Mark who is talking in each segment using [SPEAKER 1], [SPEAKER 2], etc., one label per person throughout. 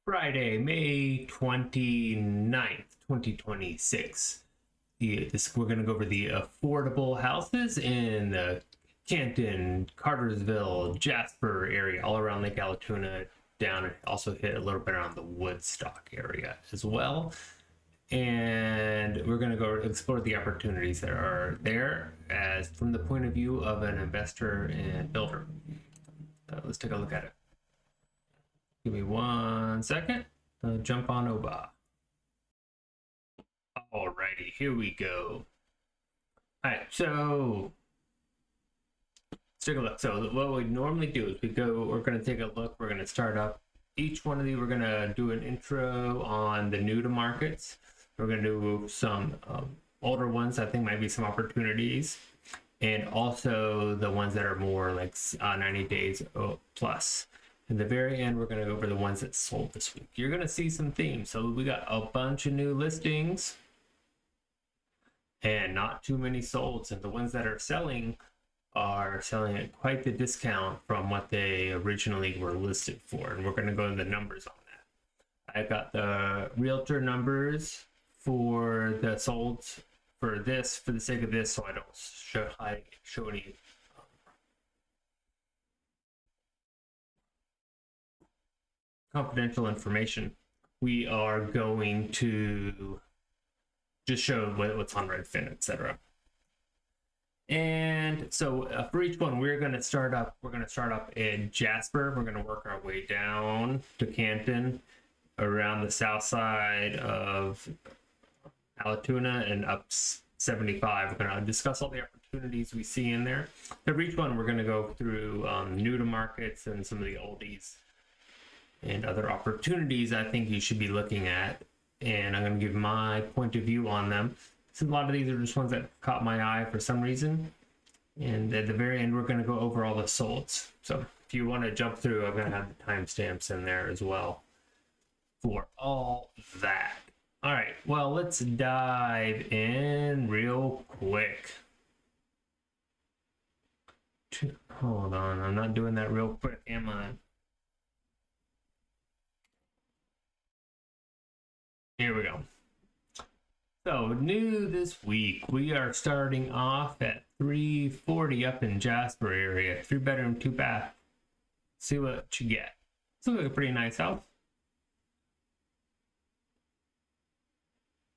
[SPEAKER 1] Friday, May 29th, 2026. We're going to go over the affordable houses in the Canton, Cartersville, Jasper area, all around Lake Altoona, down and also hit a little bit around the Woodstock area as well. And we're going to go explore the opportunities that are there as from the point of view of an investor and builder. Let's take a look at it. Give me 1 second. Jump on over. Alrighty, here we go. Alright, so let's take a look. So what we normally do is we're going to take a look. We're going to start up each one of these. We're going to do an intro on the new to markets. We're going to do some older ones. I think might be some opportunities, and also the ones that are more like 90 days plus. In the very end, we're going to go over the ones that sold this week. You're going to see some themes. So we got a bunch of new listings and not too many solds. And the ones that are selling at quite the discount from what they originally were listed for. And we're going to go to the numbers on that. I've got the realtor numbers for the solds for the sake of this, so I don't show any confidential information. We are going to just show what's on Redfin, etc. And so for each one, we're going to start up in Jasper. We're going to work our way down to Canton, around the south side of Altoona and up 75. We're going to discuss all the opportunities we see in there. For each one, we're going to go through new to markets and some of the oldies and other opportunities I think you should be looking at. And I'm going to give my point of view on them. So a lot of these are just ones that caught my eye for some reason. And at the very end, we're going to go over all the solds. So if you want to jump through, I'm going to have the timestamps in there as well for all that. All right, well, let's dive in real quick. Hold on, I'm not doing that real quick, am I? Here we go. So new this week, we are starting off at 340 up in Jasper area, 3-bedroom, 2-bath. See what you get. This looks like a pretty nice house.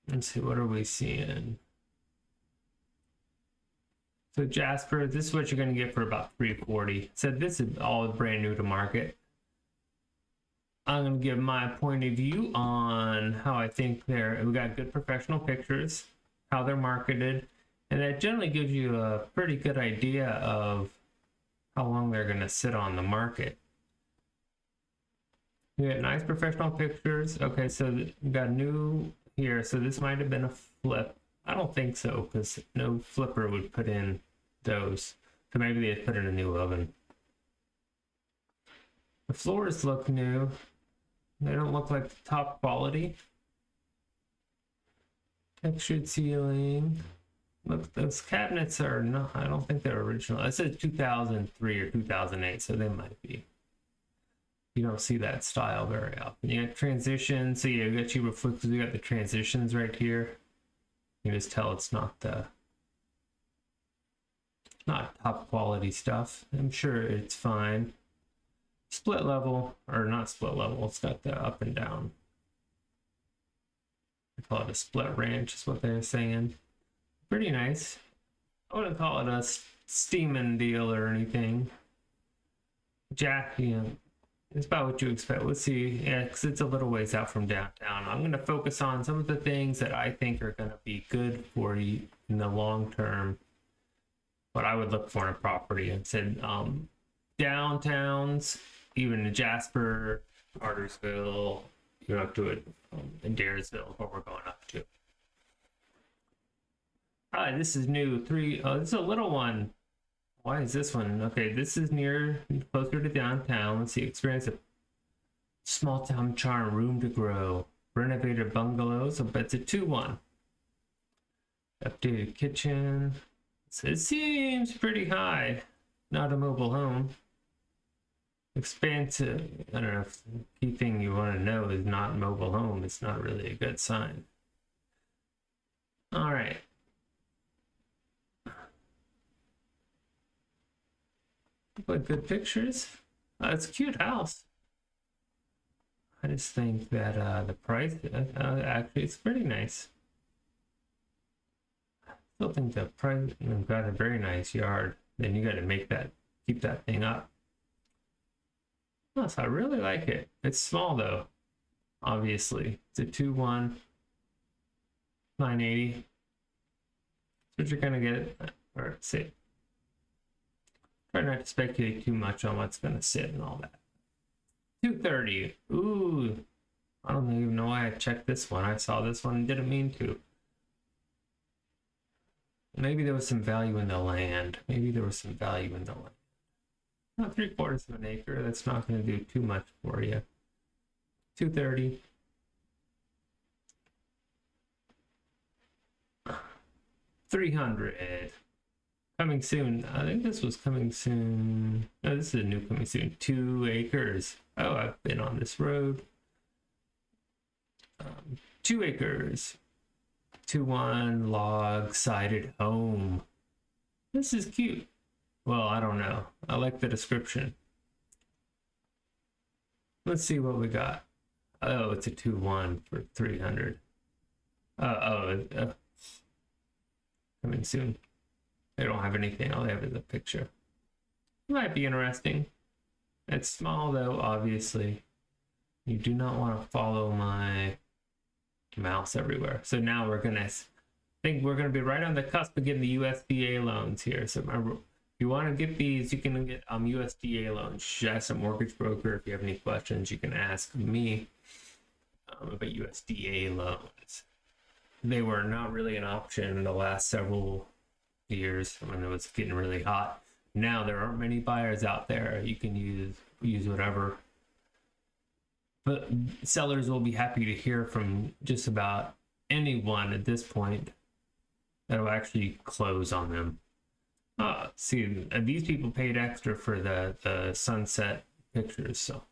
[SPEAKER 1] Let's see, what are we seeing? So Jasper, this is what you're going to get for about 340. So this is all brand new to market. I'm going to give my point of view on how I think we got good professional pictures, how they're marketed, and that generally gives you a pretty good idea of how long they're going to sit on the market. You got nice professional pictures. Okay, so we got new here. So this might have been a flip. I don't think so, because no flipper would put in those. So maybe they put in a new oven. The floors look new. They don't look like the top quality. Textured ceiling. Look, those cabinets are not, I don't think they're original. It says 2003 or 2008, so they might be. You don't see that style very often. You got transitions, so yeah, you got cheaper flips. You got the transitions right here. You can just tell it's not top quality stuff. I'm sure it's fine. Split level, or not split level, it's got the up and down. I call it a split ranch, is what they're saying. Pretty nice. I wouldn't call it a steaming deal or anything. Jack, it's about what you expect. Let's see, yeah, because it's a little ways out from downtown. I'm going to focus on some of the things that I think are going to be good for you in the long term. What I would look for in a property. I said downtowns, even in Jasper, Cartersville, you're up to it in Daresville, what we're going up to. All right, this is new. This is a little one. Why is this one? Okay, this is closer to downtown. Let's see, experience a small town charm, room to grow. Renovated bungalow, so it's a 2-1. Updated kitchen. So it seems pretty high. Not a mobile home. Expansive. I don't know if the key thing you want to know is not mobile home. It's not really a good sign. All right. But good pictures. It's a cute house. I just think that the price, actually, it's pretty nice. I still think the price, you've got a very nice yard. Then you got to make that, keep that thing up. Plus, I really like it. It's small though, obviously. It's a 2-1, 980. That's what you're gonna get. Or sit. Try not to speculate too much on what's gonna sit and all that. 230. Ooh. I don't even know why I checked this one. I saw this one and didn't mean to. Maybe there was some value in the land. Maybe there was some value in the land. Not 3/4 of an acre. That's not going to do too much for you. 230. 300. Coming soon. I think this was coming soon. No, this is a new coming soon. 2 acres. Oh, I've been on this road. 2 acres. 2-1 log sided home. This is cute. Well, I don't know. I like the description. Let's see what we got. Oh, it's a 2-1 for 300. Coming soon. They don't have anything. All they have is a picture. Might be interesting. It's small though, obviously. You do not want to follow my mouse everywhere. So now we're gonna think we're gonna be right on the cusp of getting the USDA loans here. So remember, if you want to get these, you can get USDA loans. Just a mortgage broker. If you have any questions, you can ask me about USDA loans. They were not really an option in the last several years when it was getting really hot. Now there aren't many buyers out there. You can use whatever. But sellers will be happy to hear from just about anyone at this point that will actually close on them. See, these people paid extra for the sunset pictures, so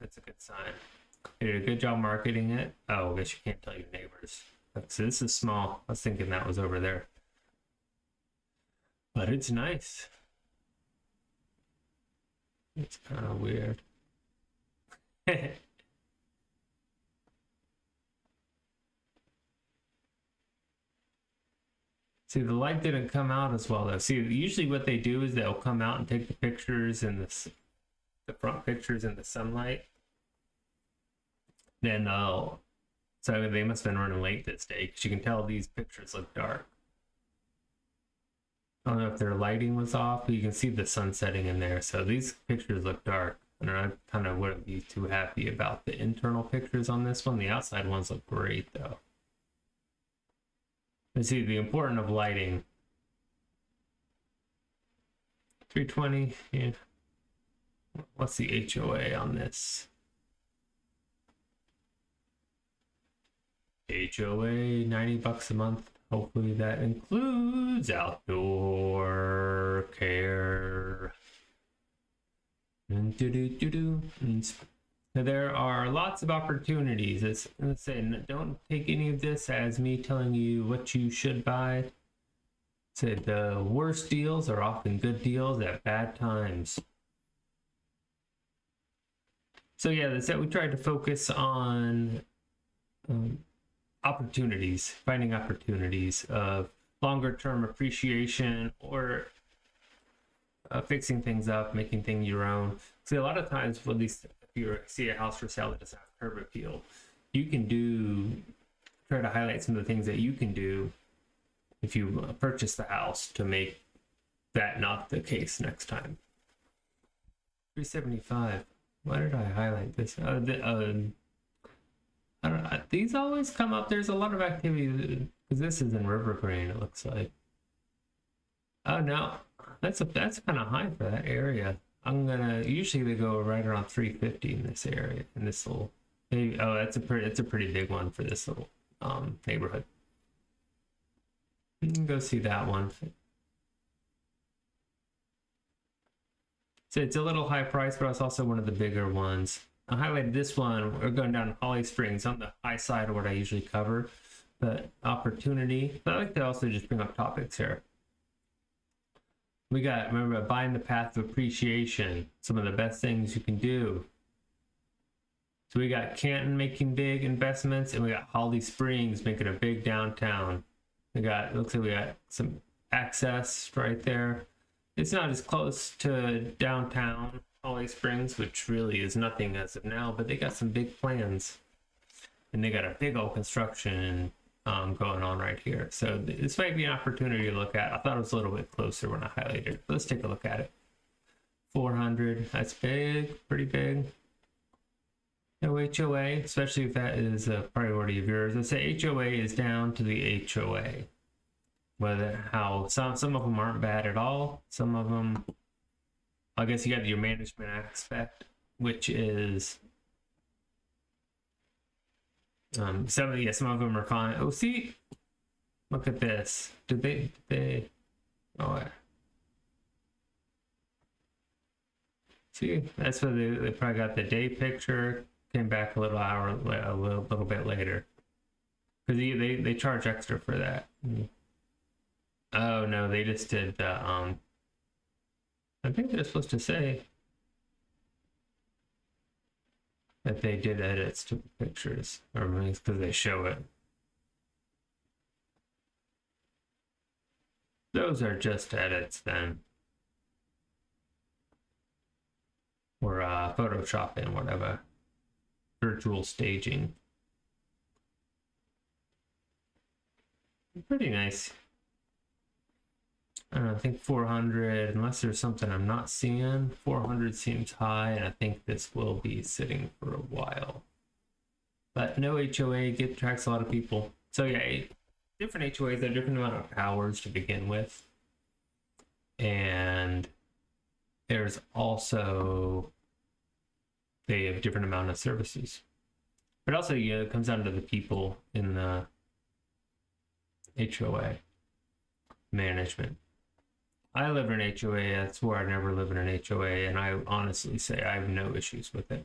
[SPEAKER 1] that's a good sign. They did a good job marketing it. Oh, I guess you can't tell your neighbors. So this is small. I was thinking that was over there. But it's nice. It's kind of weird. See, the light didn't come out as well though. See, usually what they do is they'll come out and take the pictures in the front pictures in the sunlight. Then so they must have been running late this day because you can tell these pictures look dark. I don't know if their lighting was off, but you can see the sun setting in there. So these pictures look dark. And I kind of wouldn't be too happy about the internal pictures on this one. The outside ones look great though. Let's see the importance of lighting. 320. Yeah. What's the HOA on this? HOA $90 a month. Hopefully that includes outdoor care. Now, there are lots of opportunities. Let's say, don't take any of this as me telling you what you should buy. Say the worst deals are often good deals at bad times. So yeah, that's it. We tried to focus on opportunities, finding opportunities of longer term appreciation or fixing things up, making things your own. See, a lot of times, at least if you see a house for sale that doesn't have curb appeal, you can try to highlight some of the things that you can do if you purchase the house to make that not the case next time. 375. Why did I highlight this? I don't know. These always come up. There's a lot of activity because this is in River Green. It looks like. Oh no, that's kind of high for that area. Usually they go right around 350 in this area, in this little. Maybe, oh, it's a pretty big one for this little neighborhood. You can go see that one. So it's a little high price, but it's also one of the bigger ones. I highlighted this one. We're going down Holly Springs on the high side of what I usually cover, but opportunity. But I like to also just bring up topics here. We got, remember, buying the path of appreciation. Some of the best things you can do. So we got Canton making big investments, and we got Holly Springs making a big downtown. We got, looks like we got some access right there. It's not as close to downtown Holly Springs, which really is nothing as of now, but they got some big plans. And they got a big old construction going on right here. So this might be an opportunity to look at. I thought it was a little bit closer when I highlighted it. Let's take a look at it. 400, that's big, pretty big. No HOA, especially if that is a priority of yours. Let's say HOA is down to the HOA. Whether how some of them aren't bad at all. Some of them, I guess you got your management aspect, which is some of them are fine. Oh, see, look at this. Did they? Oh, see, that's what they probably got the day picture. Came back a little bit later, because they charge extra for that. Oh no, they just did the I think they're supposed to say that they did edits to the pictures, or because they show it. Those are just edits then, or photoshopping, whatever, virtual staging. Pretty nice. I don't know, I think 400, unless there's something I'm not seeing, 400 seems high, and I think this will be sitting for a while. But no HOA attracts a lot of people. So yeah, different HOAs have different amount of hours to begin with. And there's also, they have different amount of services. But also, yeah, it comes down to the people in the HOA management. I live in an HOA, that's where I never live in an HOA, and I honestly say I have no issues with it.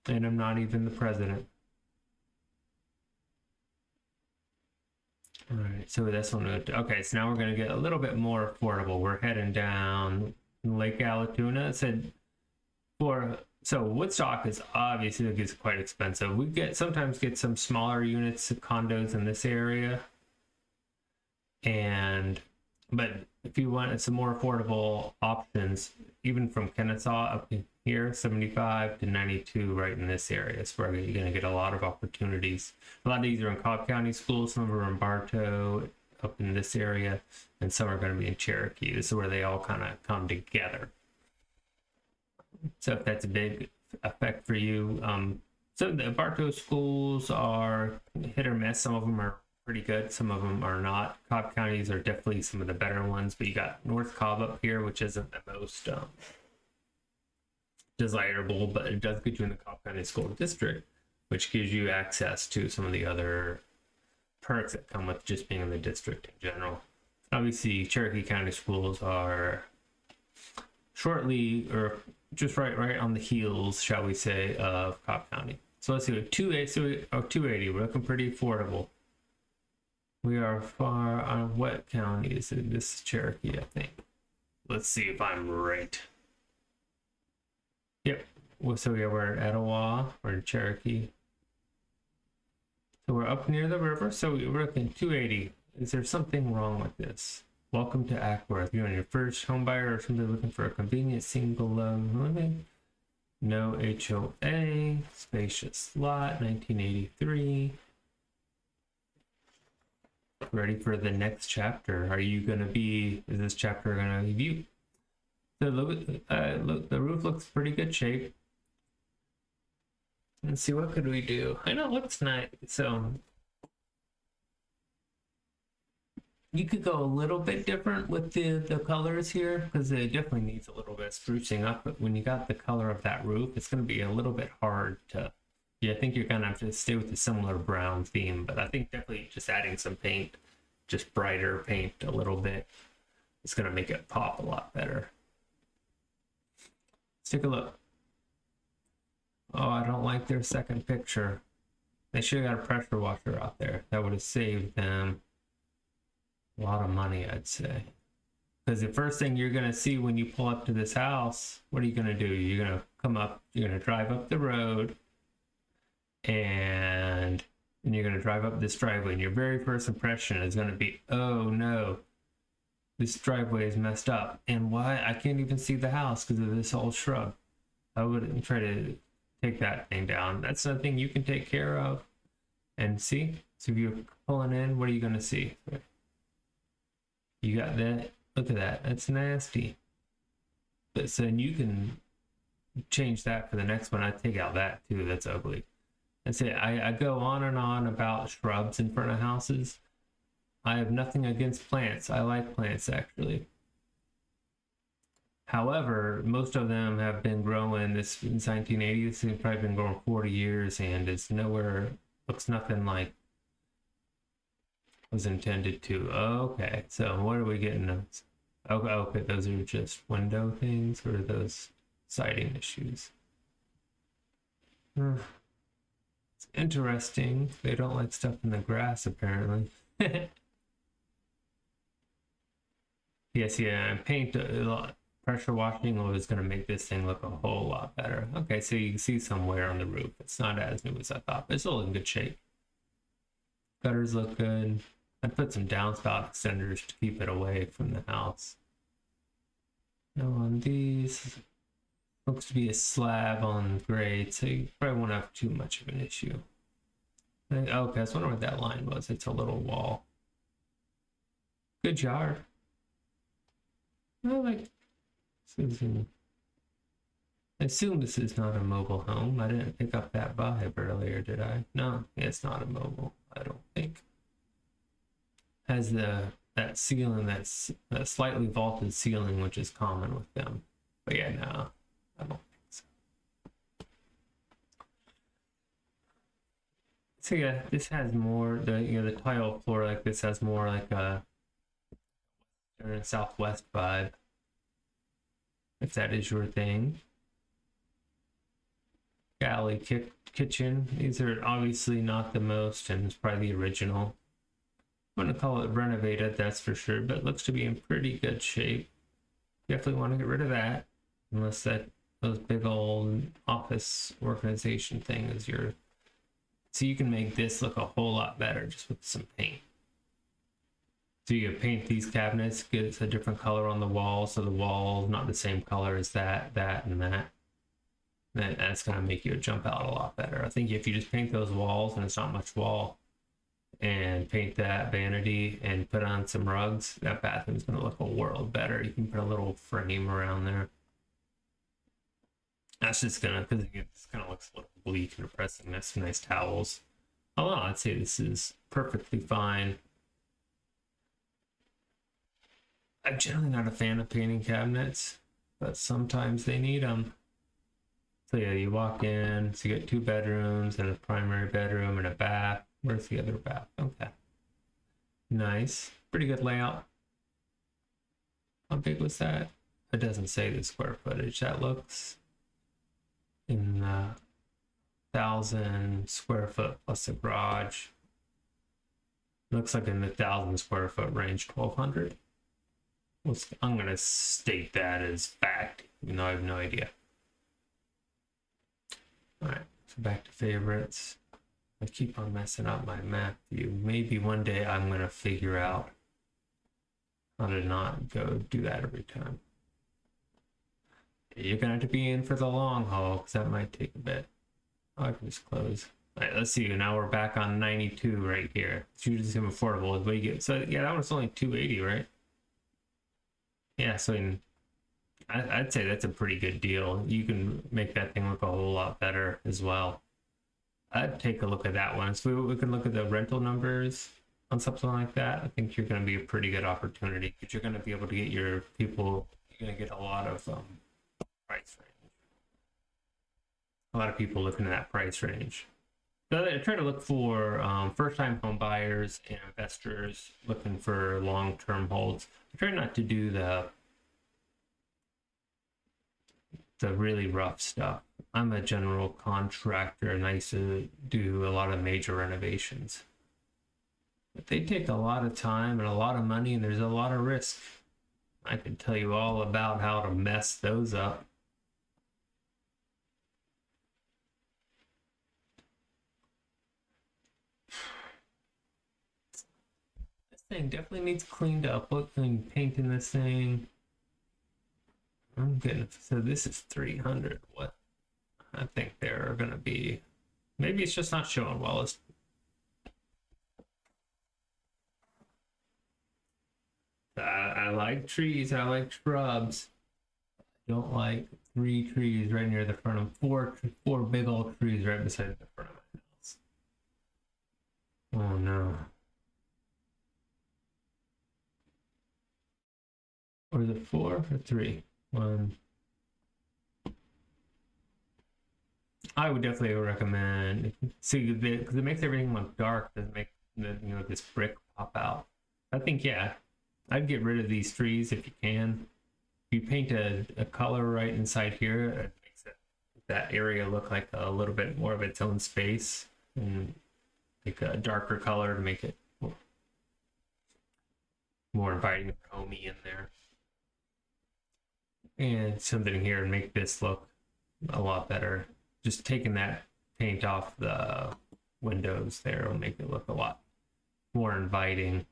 [SPEAKER 1] And I'm not even the president. All right, so that's one. Okay, so now we're going to get a little bit more affordable. We're heading down Lake Allatoona. It said so Woodstock is obviously gets quite expensive. We sometimes get some smaller units, condos in this area. But if you want some more affordable options, even from Kennesaw up here, 75 to 92 right in this area is where you're going to get a lot of opportunities. A lot of these are in Cobb County schools, some are in Bartow up in this area, and some are going to be in Cherokee. This is where they all kind of come together. So if that's a big effect for you, so the Bartow schools are hit or miss. Some of them are pretty good, some of them are not. Cobb counties are definitely some of the better ones, but you got North Cobb up here, which isn't the most desirable, but it does get you in the Cobb County School District, which gives you access to some of the other perks that come with just being in the district in general. Obviously, Cherokee County schools are shortly, or just right on the heels, shall we say, of Cobb County. So let's see, 280, we're looking pretty affordable. We are far on what county is it? This is Cherokee, I think. Let's see if I'm right. Yep. Well, so yeah, we're in Etowah, we're in Cherokee. So we're up near the river, so we're looking 280. Is there something wrong with this? Welcome to Ackworth. You're on your first home buyer or somebody looking for a convenient single living. No HOA, spacious lot, 1983. Ready for the next chapter. Are you going to be, is this chapter going to be you? So the roof looks pretty good shape. Let's see, what could we do? I know it looks nice. So you could go a little bit different with the colors here, because it definitely needs a little bit of sprucing up. But when you got the color of that roof, it's going to be a little bit hard to, yeah, I think you're going to have to stay with the similar brown theme. But I think definitely just adding some paint, just brighter paint a little bit, It's gonna make it pop a lot better. Let's take a look. Oh, I don't like their second picture. They should have got a pressure washer out there. That would have saved them a lot of money, I'd say. Because the first thing you're gonna see when you pull up to this house, what are you gonna do? You're gonna come up, you're gonna drive up the road, and you're gonna drive up this driveway, and your very first impression is gonna be, oh no, this driveway is messed up. And why? I can't even see the house because of this old shrub. I wouldn't try to take that thing down. That's something you can take care of. And see? So if you're pulling in, what are you gonna see? You got that. Look at that. That's nasty. But so you can change that for the next one. I take out that too. That's ugly. That's it. I go on and on about shrubs in front of houses. I have nothing against plants. I like plants actually. However, most of them have been growing this since 1980. This has probably been growing 40 years and it's nowhere, looks nothing like was intended to. Okay, so what are we getting those? Okay, those are just window things or are those siding issues? It's interesting. They don't like stuff in the grass apparently. Yes, yeah, and paint a lot. Pressure washing is going to make this thing look a whole lot better. Okay, so you can see some wear on the roof. It's not as new as I thought, but it's still in good shape. Gutters look good. I put some downspout extenders to keep it away from the house. Now on these, looks to be a slab on grade, so you probably won't have too much of an issue. Okay, I was wondering what that line was. It's a little wall. Good yard. I like Susan. I assume this is not a mobile home. I didn't pick up that vibe earlier, did I? No, it's not a mobile. I don't think. Has that ceiling, that slightly vaulted ceiling, which is common with them. But yeah, no, I don't think so. So yeah, this has more the tile floor like this has more like a southwest vibe. If that is your thing. Galley kitchen. These are obviously not the most, and it's probably the original. I'm gonna call it Renovated, that's for sure, but it looks to be in pretty good shape. Definitely want to get rid of that, unless those big old office organization thing is your. So you can make this look a whole lot better just with some paint. So you paint these cabinets, get a different color on the wall, so the wall's not the same color as that, and that. That's gonna make you jump out a lot better. I think if you just paint those walls, and it's not much wall, and paint that vanity and put on some rugs, that bathroom's gonna look a world better. You can put a little frame around there. That's just gonna, because it kind of looks a little bleak and depressing. That's some nice towels. Oh, I'd say this is perfectly fine. I'm generally not a fan of painting cabinets, but sometimes they need them. So yeah, you walk in, so you get 2 bedrooms and a primary bedroom and a bath. Where's the other bath? Okay. Nice. Pretty good layout. How big was that? It doesn't say the square footage. That looks in the 1,000 square foot plus a garage. Looks like in the 1,000 square foot range, 1,200. I'm going to state that as fact, even though I have no idea. All right, so back to favorites. I keep on messing up my map view. Maybe one day I'm going to figure out how to not go do that every time. You're going to have to be in for the long haul, because that might take a bit. Oh, I can just close. All right, let's see. Now we're back on 92 right here. It's usually some affordable. What you get? So yeah, that one's only 280, right? Yeah, so I'd say that's a pretty good deal. You can make that thing look a whole lot better as well. I'd take a look at that one. So we can look at the rental numbers on something like that. I think you're going to be a pretty good opportunity because you're going to be able to get your people. You're going to get a lot of price range. A lot of people looking at that price range. So I try to look for first-time home buyers and investors looking for long-term holds. I try not to do the really rough stuff. I'm a general contractor and I used to do a lot of major renovations. But they take a lot of time and a lot of money, and there's a lot of risk. I can tell you all about how to mess those up. This thing definitely needs cleaned up. Look, I'm painting this thing. I'm getting, so this is 300. What? I think there are gonna be, maybe it's just not showing well. I like trees. I like shrubs. I don't like 3 trees right near the front of four big old trees right beside the front of my house. Oh no. Or is it 4 or 3? One. I would definitely recommend. See, because it makes everything look dark. Doesn't make this brick pop out. I think yeah, I'd get rid of these trees if you can. If you paint a color right inside here, it makes that area look like a little bit more of its own space, and like a darker color to make it more inviting and homey in there. And something here to make this look a lot better. Just taking that paint off the windows there will make it look a lot more inviting.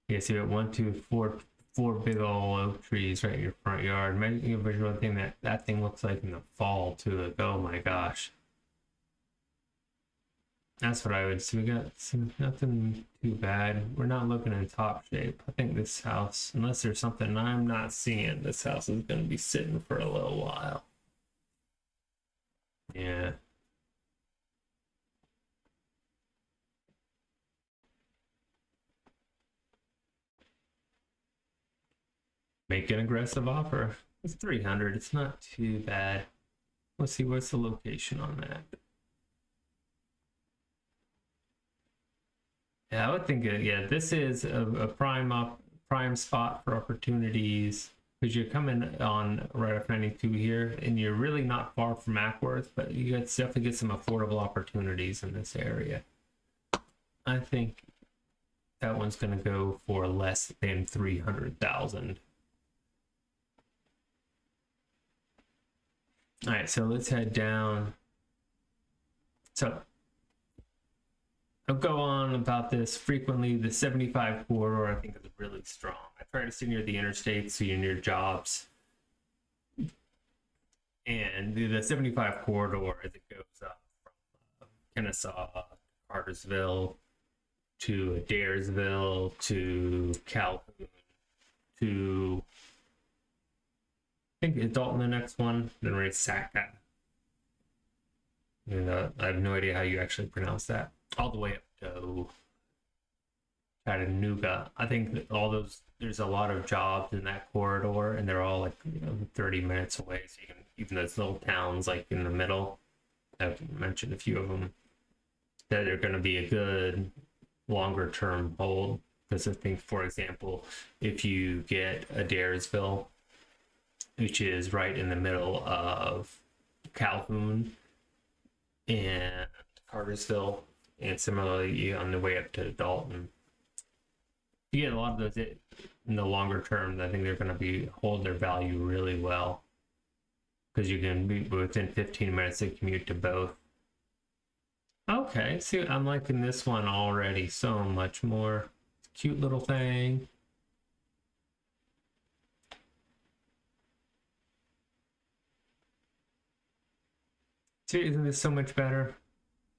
[SPEAKER 1] Yeah, see, 1, 2, 4, 4 big old oak trees right in your front yard. Imagine a visual thing that thing looks like in the fall too. Like, oh my gosh. That's what I would see. We got nothing too bad. We're not looking in top shape. I think this house, unless there's something I'm not seeing, this house is going to be sitting for a little while. Yeah. Make an aggressive offer. It's 300. It's not too bad. Let's see, what's the location on that? Yeah, I would think, yeah, this is a prime spot for opportunities because you're coming on right off 92 here, and you're really not far from Ackworth, but you got definitely get some affordable opportunities in this area. I think that one's going to go for less than 300,000. All right, so let's head down. So I'll go on about this frequently. The 75 corridor, I think, is really strong. I try to stay near the interstate, so you're near jobs. And the 75 corridor, as it goes up from Kennesaw, Cartersville, to Adairsville, to Calhoun, to I think Dalton, the next one, then right Saca. I have no idea how you actually pronounce that. All the way up to Chattanooga. I think that all those, there's a lot of jobs in that corridor, and they're all like 30 minutes away. So you can, even those little towns like in the middle, I've mentioned a few of them, that are going to be a good longer term hold. Because I think, for example, if you get Adairsville, which is right in the middle of Calhoun and Cartersville, and similarly on the way up to Dalton, you get a lot of those in the longer term. I think they're going to be hold their value really well because you can be within 15 minutes to commute to both. Okay, see, I'm liking this one already so much more. Cute little thing. See, isn't this so much better?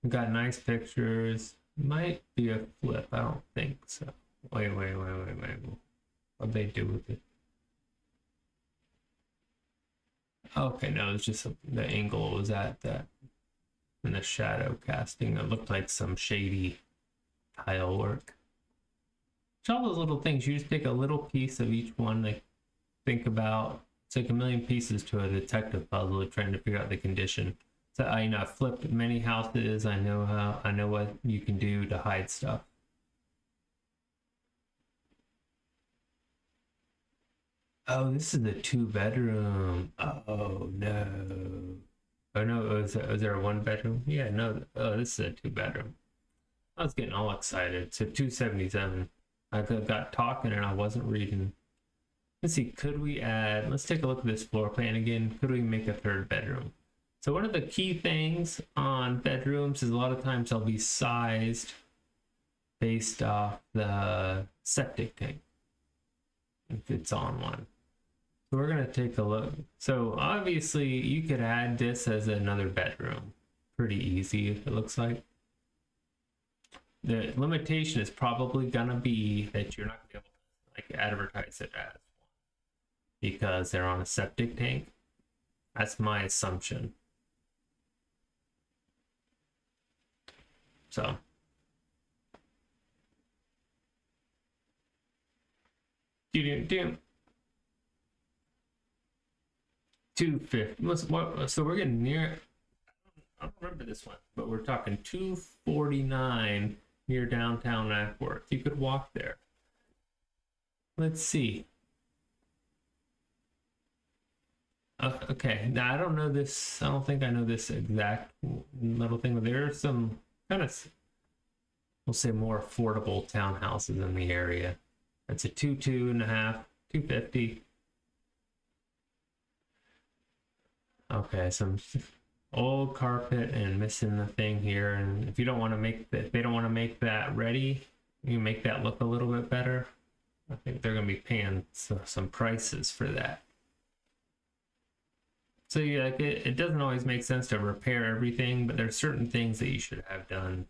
[SPEAKER 1] We got nice pictures. Might be a flip. I don't think so. Wait. What'd they do with it? Okay, no, it's just the angle was at that, and the shadow casting. It looked like some shady tile work. It's all those little things. You just take a little piece of each one. Like, think about, it's like a million pieces to a detective puzzle trying to figure out the condition. So I've flipped many houses. I know what you can do to hide stuff. Oh, this is the 2 bedroom. Oh no. Oh no, is there a 1 bedroom? Yeah, no. Oh, this is a 2 bedroom. I was getting all excited. So 277. I got talking and I wasn't reading. Let's see, could we add, let's take a look at this floor plan again. Could we make a 3rd bedroom? So one of the key things on bedrooms is a lot of times they'll be sized based off the septic tank, if it's on one. So we're gonna take a look. So obviously you could add this as another bedroom. Pretty easy, it looks like. The limitation is probably gonna be that you're not gonna be able to like advertise it as one because they're on a septic tank. That's my assumption. So do 250. So we're getting near. I don't remember this one, but we're talking 249 near downtown Ackworth. You could walk there. Let's see. Okay, now I don't know this. I don't think I know this exact little thing, but there are some kind of, we'll say, more affordable townhouses in the area. It's a 2.5, 250. Okay, some old carpet and missing the thing here. And if you don't want to make that, they don't want to make that ready, you make that look a little bit better. I think they're going to be paying some prices for that. So yeah, it doesn't always make sense to repair everything, but there's certain things that you should have done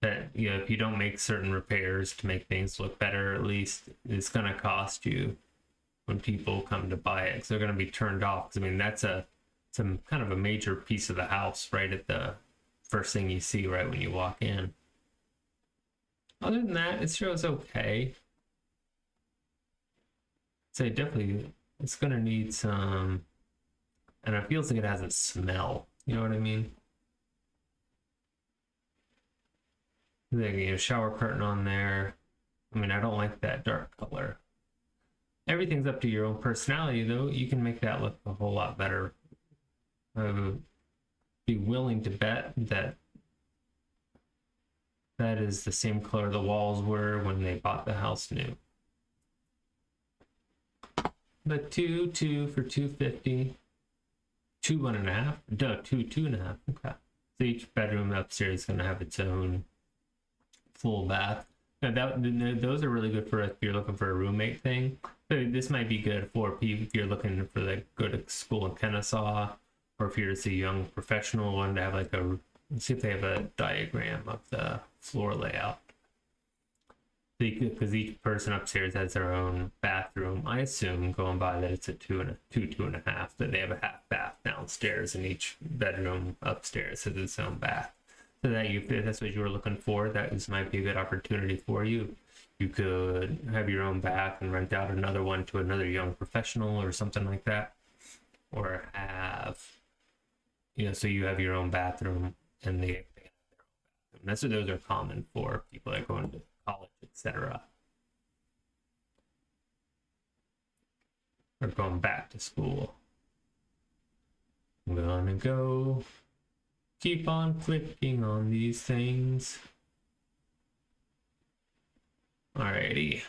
[SPEAKER 1] that, if you don't make certain repairs to make things look better, at least it's going to cost you when people come to buy it. So they're going to be turned off. 'Cause, I mean, it's kind of a major piece of the house right at the first thing you see right when you walk in. Other than that, it shows okay. So definitely, it's going to need some, and it feels like it has a smell. You know what I mean? The shower curtain on there. I mean, I don't like that dark color. Everything's up to your own personality, though. You can make that look a whole lot better. I would be willing to bet that that is the same color the walls were when they bought the house new. But two for 250. 1.5. No, 2.5. Okay. So each bedroom upstairs is going to have its own full bath. Now those are really good for if you're looking for a roommate thing. So this might be good for people if you're looking for go to school in Kennesaw, or if you're just a young professional one to have let's see if they have a diagram of the floor layout. Because each person upstairs has their own bathroom. I assume, going by, that it's a 2.5, that they have a half bath downstairs, and each bedroom upstairs has its own bath. So if that's what you were looking for, that might be a good opportunity for you. You could have your own bath and rent out another one to another young professional or something like that. Or have, so you have your own bathroom and they have their own bathroom. Those are common for people that are going to college, etc. Or going back to school. I'm gonna go keep on clicking on these things. Alrighty.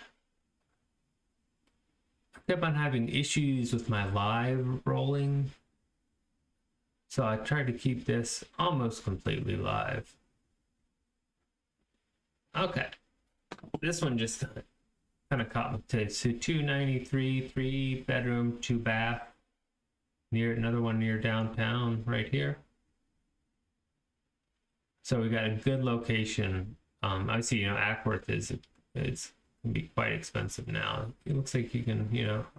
[SPEAKER 1] I kept on having issues with my live rolling, so I tried to keep this almost completely live. Okay. This one just kind of caught me today. So 293, 3-bedroom, 2-bath. Another one near downtown right here. So we got a good location. Obviously, Ackworth it's can be quite expensive now. It looks like you can,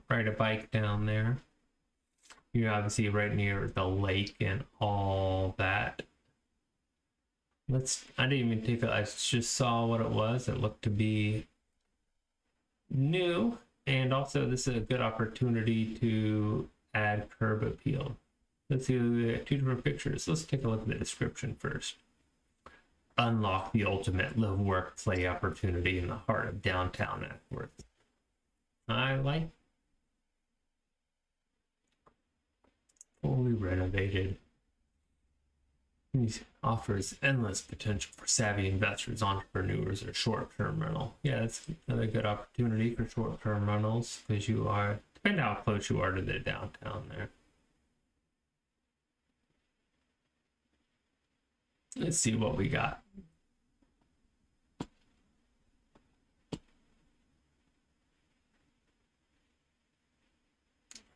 [SPEAKER 1] ride a bike down there. You're obviously right near the lake and all that. I didn't even take I just saw what it was. It looked to be new, and also this is a good opportunity to add curb appeal. Let's see, we got two different pictures. Let's take a look at the description first. Unlock the ultimate live, work, play opportunity in the heart of downtown Acworth. I like fully renovated. Offers endless potential for savvy investors, entrepreneurs, or short-term rental. Yeah, that's another good opportunity for short-term rentals because you are, depending how close you are to the downtown there. Let's see what we got.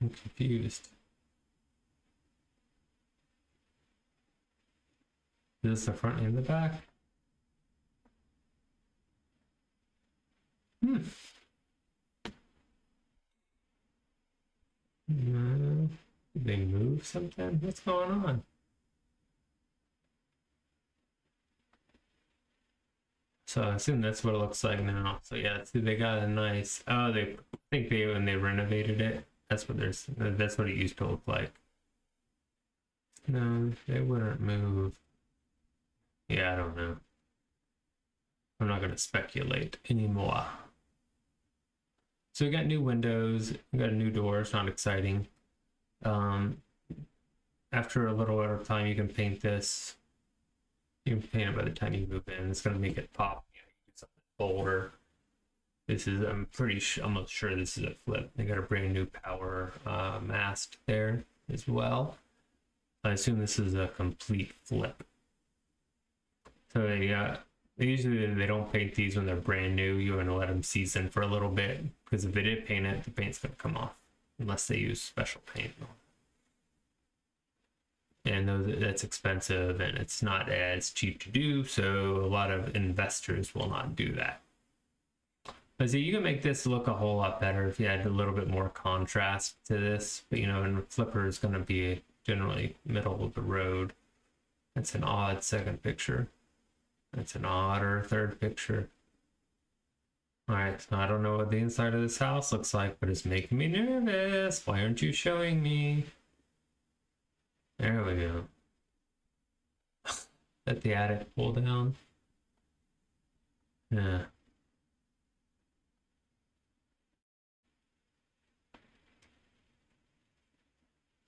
[SPEAKER 1] I'm confused. Is this the front and the back? Did they move something? What's going on? So I assume that's what it looks like now. So yeah, see, they got a nice. Oh, I think they when they renovated it. That's what That's what it used to look like. No, they wouldn't move. Yeah, I don't know. I'm not gonna speculate anymore. So we got new windows. We got a new door. It's not exciting. After a little bit of time, you can paint this. You can paint it by the time you move in. It's gonna make it pop. You know, get something bolder. This is, I'm almost sure this is a flip. They got a brand new power mast there as well. I assume this is a complete flip. So usually they don't paint these when they're brand new. You want to let them season for a little bit because if they did paint it, the paint's gonna come off unless they use special paint. And that's expensive and it's not as cheap to do, so a lot of investors will not do that. But see, you can make this look a whole lot better if you add a little bit more contrast to this, but you know, and flipper is going to be generally middle of the road. That's an odd second picture. That's an odder third picture. All right, so I don't know what the inside of this house looks like, but it's making me nervous. Why aren't you showing me? There we go. Let the attic pull down. Yeah.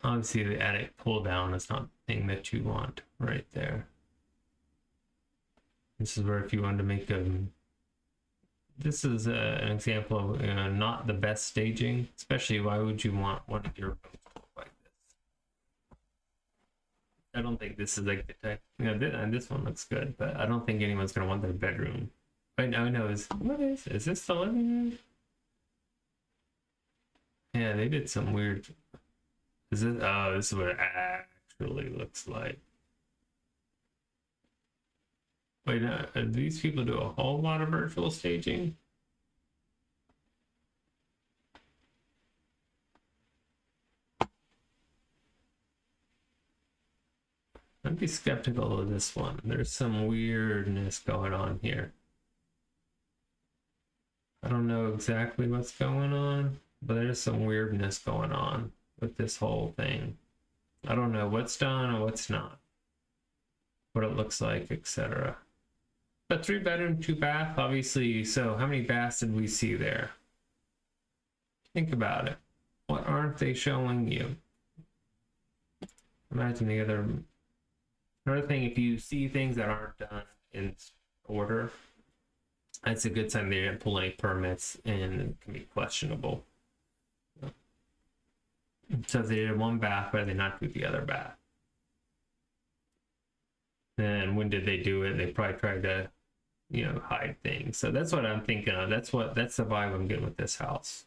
[SPEAKER 1] Obviously, the attic pull down is not the thing that you want right there. This is where if you wanted to make this is an example of not the best staging. Especially, why would you want one of your rooms to look like this? I don't think this is like the type. And this one looks good, but I don't think anyone's gonna want their bedroom. Right now, I know is this the living room? Yeah, they did some weird. Is it? Oh, this is what it actually looks like. Wait, these people do a whole lot of virtual staging? I'd be skeptical of this one. There's some weirdness going on here. I don't know exactly what's going on, but there's some weirdness going on with this whole thing. I don't know what's done or what's not, what it looks like, etc. But 3-bedroom, 2-bath, obviously. So how many baths did we see there? Think about it. What aren't they showing you? Imagine the another thing, if you see things that aren't done in order, that's a good sign they didn't pull any permits and it can be questionable. So if they did one bath, why did they not do the other bath? And when did they do it? They probably tried to, hide things. So that's what I'm thinking of. That's the vibe I'm getting with this house.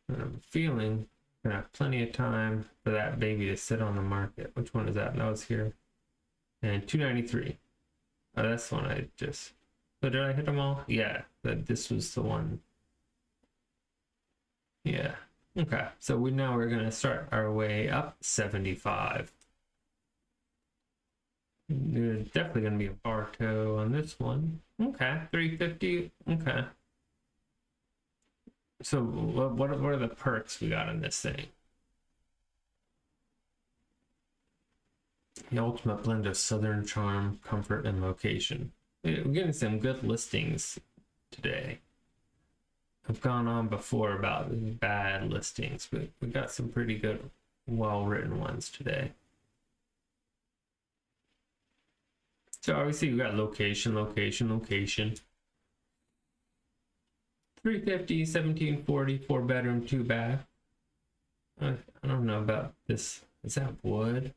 [SPEAKER 1] And I'm feeling we're gonna have plenty of time for that baby to sit on the market. Which one is that? That was here. And 293. Oh, that's the one I just. So did I hit them all? Yeah, this was the one. Yeah. Okay. So we're gonna start our way up 75. There's definitely gonna be a Bartow on this one. Okay, 350. Okay. So what are the perks we got on this thing? The ultimate blend of southern charm, comfort, and location. We're getting some good listings today. I've gone on before about bad listings, but we got some pretty good, well-written ones today. So obviously you got location, location, location. 350, 1740, 4-bedroom, 2-bath. I don't know about this. Is that wood?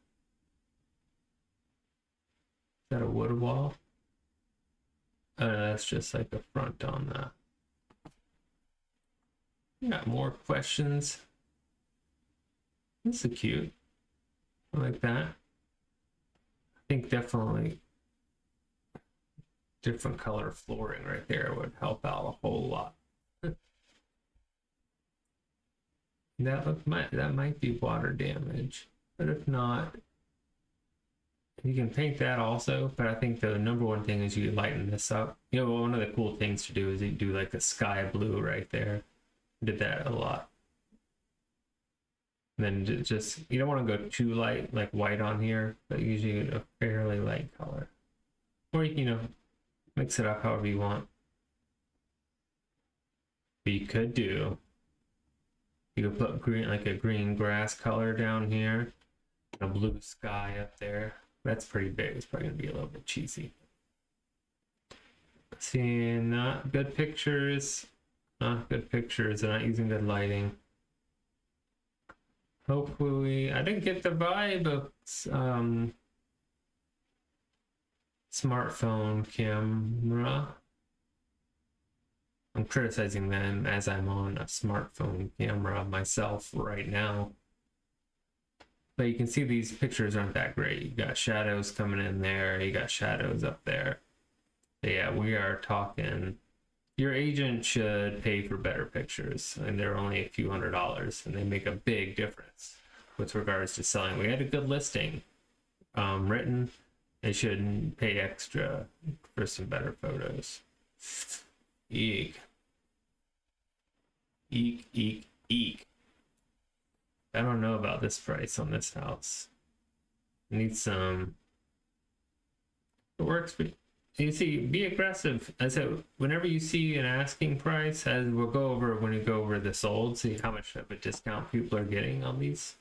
[SPEAKER 1] Is that a wood wall? That's just like the front on that. Got more questions. This is cute. I like that. I think definitely different color flooring right there would help out a whole lot. That might be water damage, but if not, you can paint that also. But I think the number one thing is you lighten this up. You know, one of the cool things to do is you do like a sky blue right there. Did that a lot. And then just you don't want to go too light, like white on here, but usually a fairly light color. Or you know, mix it up however you want. But you could put green, like a green grass color down here, and a blue sky up there. That's pretty big. It's probably gonna be a little bit cheesy. Seeing not good pictures. Not good pictures. They're not using good lighting. Hopefully, I didn't get the vibe of smartphone camera. I'm criticizing them as I'm on a smartphone camera myself right now. But you can see these pictures aren't that great. You got shadows coming in there. You got shadows up there. But yeah, we are talking. Your agent should pay for better pictures, and they're only a few $100s, and they make a big difference with regards to selling. We had a good listing written. They shouldn't pay extra for some better photos. Eek. Eek, eek, eek. I don't know about this price on this house. Need some. It works, but you see, be aggressive. I said, whenever you see an asking price, as we'll go over when we go over the sold, see how much of a discount people are getting on these.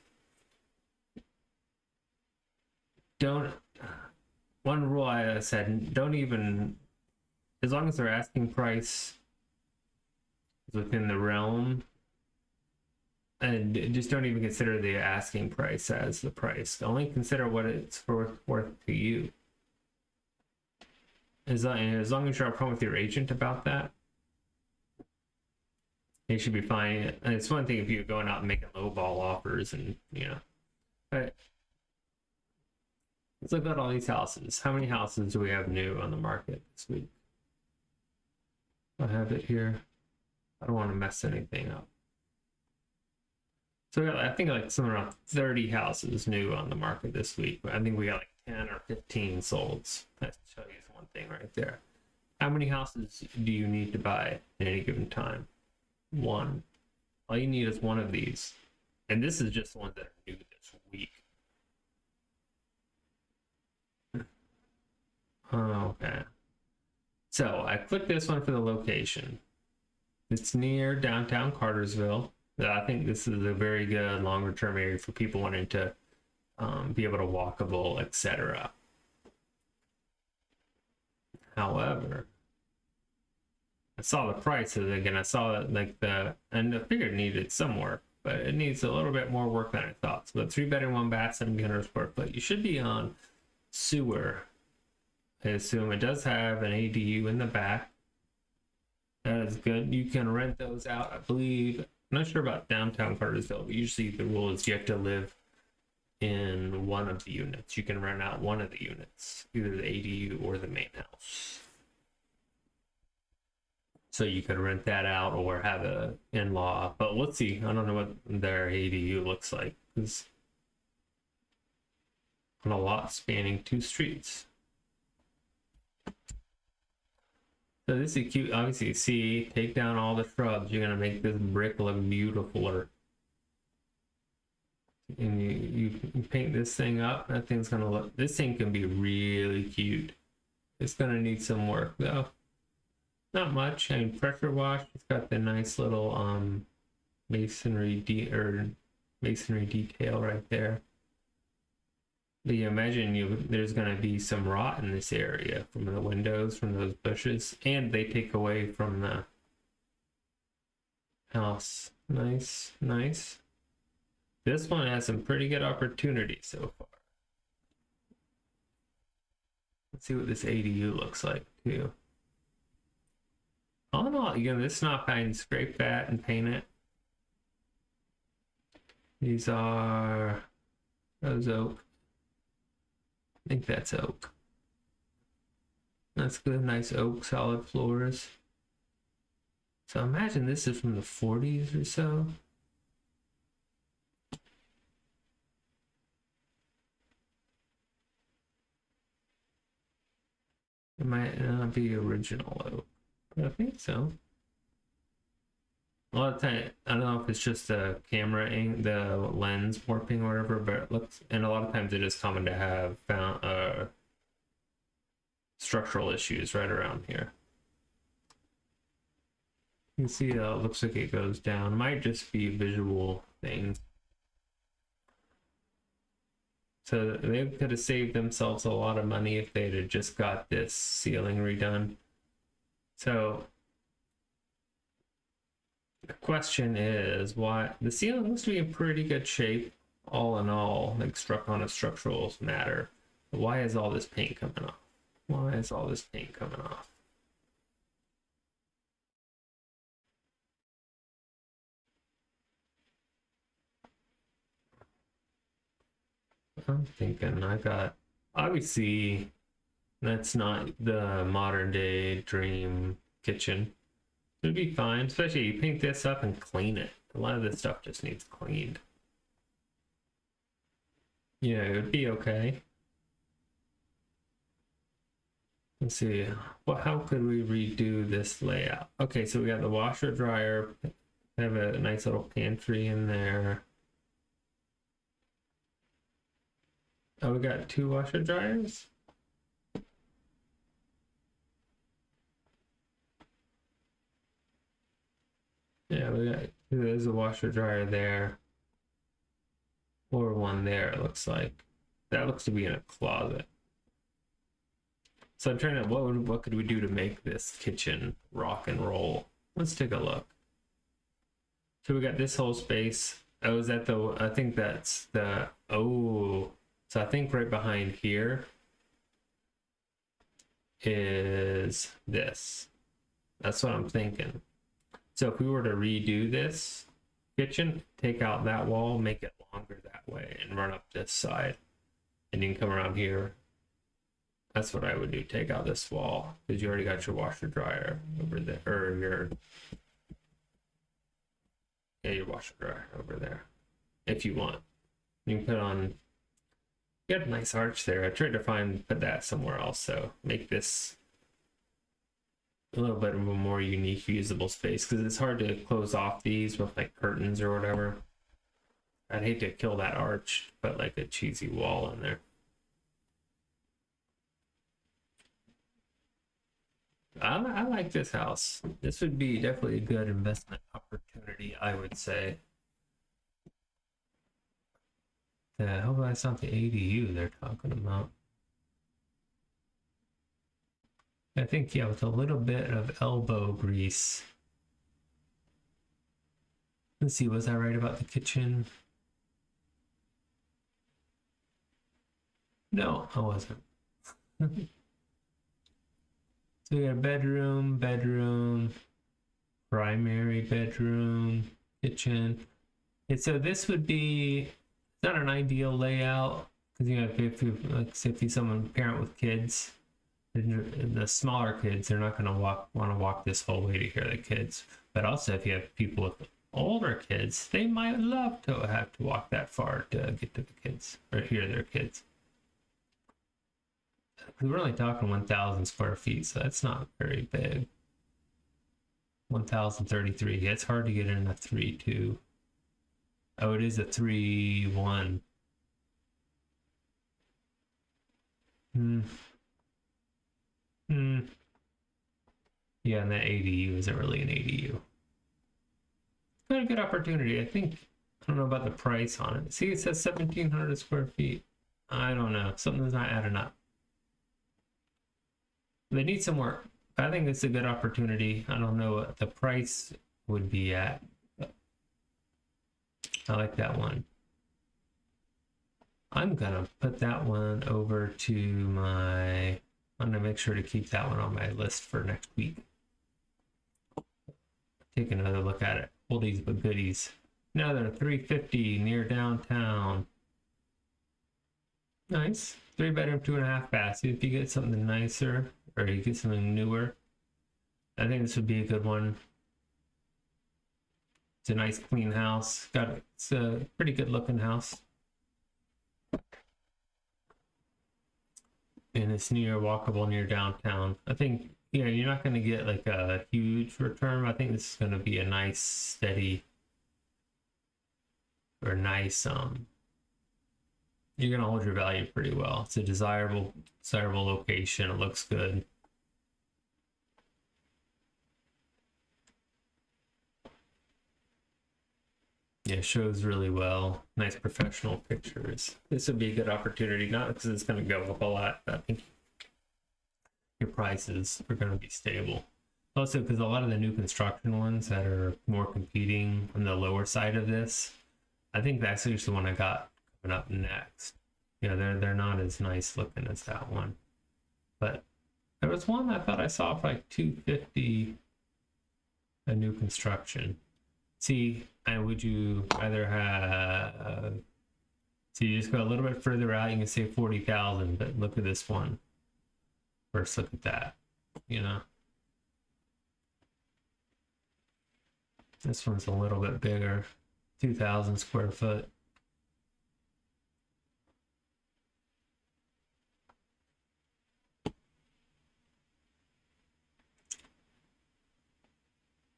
[SPEAKER 1] One rule I said, don't even, as long as their asking price is within the realm, and just don't even consider the asking price as the price. Only consider what it's worth to you. As long as you're upfront with your agent about that, they should be fine. And it's one thing if you're going out and making lowball offers, and you know. But let's look at all these houses. How many houses do we have new on the market this week? I have it here. I don't want to mess anything up. So we got, I think, like somewhere around 30 houses new on the market this week. I think we got like 10 or 15 solds. That shows you one thing right there. How many houses do you need to buy at any given time? One. All you need is one of these. And this is just the ones that are new this week. Okay. So I clicked this one for the location. It's near downtown Cartersville. I think this is a very good longer term area for people wanting to be able to walkable, etc. However, I saw the prices again. I saw that and I figured it needed some work, but it needs a little bit more work than I thought. So, 3-bedroom, 1-bath, 1,700 square foot. You should be on sewer. I assume it does have an ADU in the back. That is good. You can rent those out, I believe. I'm not sure about downtown Cartersville, but usually the rule is you have to live in one of the units. You can rent out one of the units, either the ADU or the main house. So you could rent that out or have a in-law. But let's see. I don't know what their ADU looks like. It's on a lot spanning 2 streets. So this is cute. Obviously, see, take down all the shrubs. You're gonna make this brick look beautifuler. and you paint this thing up. That thing's gonna look. This thing can be really cute. It's gonna need some work though. Not much. I mean, pressure wash. It's got the nice little masonry detail right there. But you imagine there's gonna be some rot in this area from the windows, from those bushes, and they take away from the house. Nice, nice. This one has some pretty good opportunity so far. Let's see what this ADU looks like too. All in all, this not bad. Scrape that and paint it. These are rose oak. I think that's oak. That's good, nice oak, solid floors. So imagine this is from the 40s or so. It might not be original oak, but I think so. A lot of time, I don't know if it's just the camera, the lens warping or whatever, but it looks, and a lot of times it is common to have found structural issues right around here. You can see it looks like it goes down. Might just be a visual thing. So they could have saved themselves a lot of money if they'd have just got this ceiling redone. So the question is, why the ceiling looks to be in pretty good shape, all in all, like struck on a structural matter. Why is all this paint coming off? Why is all this paint coming off? I'm thinking I got, obviously that's not the modern day dream kitchen. It'd be fine, especially you paint this up and clean it. A lot of this stuff just needs cleaned. Yeah, it would be okay. Let's see, how could we redo this layout? Okay, so we got the washer dryer, have a nice little pantry in there. Oh, we got 2 washer dryers? Yeah, there's a washer dryer there. Or one there, it looks like. That looks to be in a closet. So I'm trying to, what could we do to make this kitchen rock and roll? Let's take a look. So we got this whole space. Oh, is that I think that's the, oh. So I think right behind here is this. That's what I'm thinking. So if we were to redo this kitchen, take out that wall, make it longer that way, and run up this side. And you can come around here. That's what I would do. Take out this wall, because you already got your washer dryer over there, or your washer dryer over there. If you want. You can put on, you got a nice arch there. I tried to put that somewhere else, so make this a little bit of a more unique usable space, because it's hard to close off these with like curtains or whatever. I'd hate to kill that arch, put like a cheesy wall in there. I like this house. This would be definitely a good investment opportunity, I would say. Hopefully that's not the ADU they're talking about. I think, yeah, with a little bit of elbow grease. Let's see, was I right about the kitchen? No, I wasn't. So we got a bedroom, primary bedroom, kitchen. And so this would be not an ideal layout, because if you like, say if you someone parent with kids, the smaller kids, they're not going to want to walk this whole way to hear the kids. But also, if you have people with older kids, they might love to have to walk that far to get to the kids or hear their kids. We're only talking 1,000 square feet, so that's not very big. 1,033. It's hard to get in a 3-2. Oh, it is a 3-1. Hmm. Hmm. Yeah, and that ADU isn't really an ADU. Got a good opportunity. I think, I don't know about the price on it. See, it says 1,700 square feet. I don't know. Something's not adding up. They need some work. I think it's a good opportunity. I don't know what the price would be at. I like that one. I'm gonna put that one over to my, I'm gonna make sure to keep that one on my list for next week. Take another look at it. Oldies but goodies. Another 350 near downtown. Nice. 3-bedroom, 2.5 baths. See if you get something nicer or you get something newer. I think this would be a good one. It's a nice clean house. It's a pretty good looking house. And it's walkable near downtown. I think, you're not going to get like a huge return. I think this is going to be a nice, steady, or nice, you're going to hold your value pretty well. It's a desirable location. It looks good. Yeah, shows really well. Nice professional pictures. This would be a good opportunity, not because it's going to go up a lot, but I think your prices are going to be stable. Also, because a lot of the new construction ones that are more competing on the lower side of this, I think that's actually the one I got coming up next. They're not as nice looking as that one, but there was one I thought I saw for like 250, a new construction. See, and would you rather have? So you just go a little bit further out, you can say 40,000, but look at this one. First, look at that. This one's a little bit bigger, 2,000 square foot.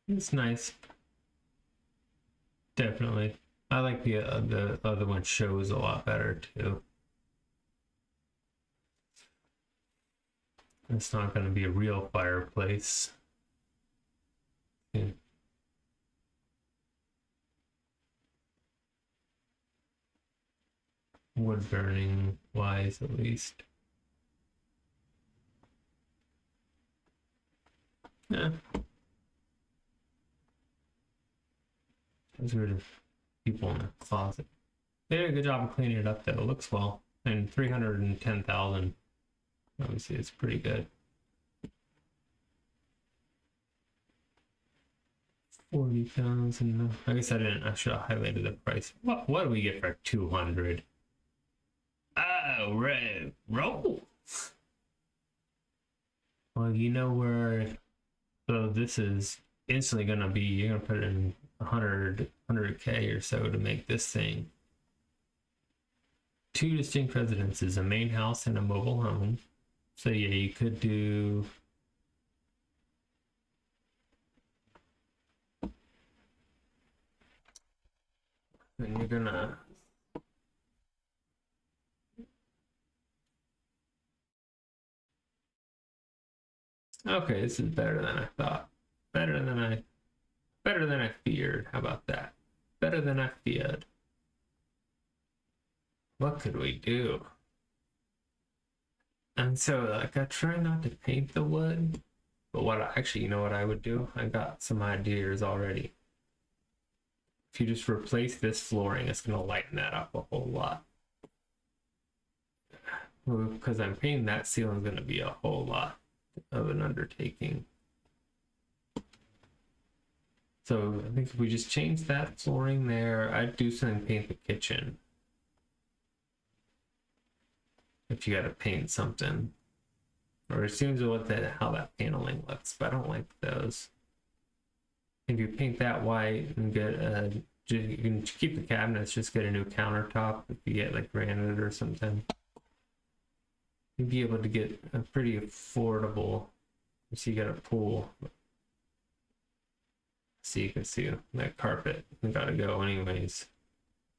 [SPEAKER 1] It's nice. Definitely. I like the other one shows a lot better too. It's not going to be a real fireplace. Yeah. Wood burning wise, at least. Yeah. Those are the people in the closet. They did a good job of cleaning it up though. It looks well. And 310,000. Obviously it's pretty good. 40,000. I guess I should have highlighted the price. What do we get for 200? Oh, right. Roll. Well, you know where. So this is instantly gonna be. You're gonna put in 100K or so to make this thing. 2 distinct residences, a main house and a mobile home. So yeah, you could do. And you're gonna. Okay, this is better than I thought. Better than I feared. How about that? Better than I feared. What could we do? And so, like, I try not to paint the wood, but you know what I would do? I got some ideas already. If you just replace this flooring, it's gonna lighten that up a whole lot. Because I'm painting that ceiling is gonna be a whole lot of an undertaking. So I think if we just change that flooring there, I'd do something, paint the kitchen. If you gotta paint something. Or it seems how that paneling looks, but I don't like those. If you paint that white and you can keep the cabinets, just get a new countertop if you get like granite or something. You'd be able to get a pretty affordable. So you got a pool. So you can see that carpet. We gotta go anyways.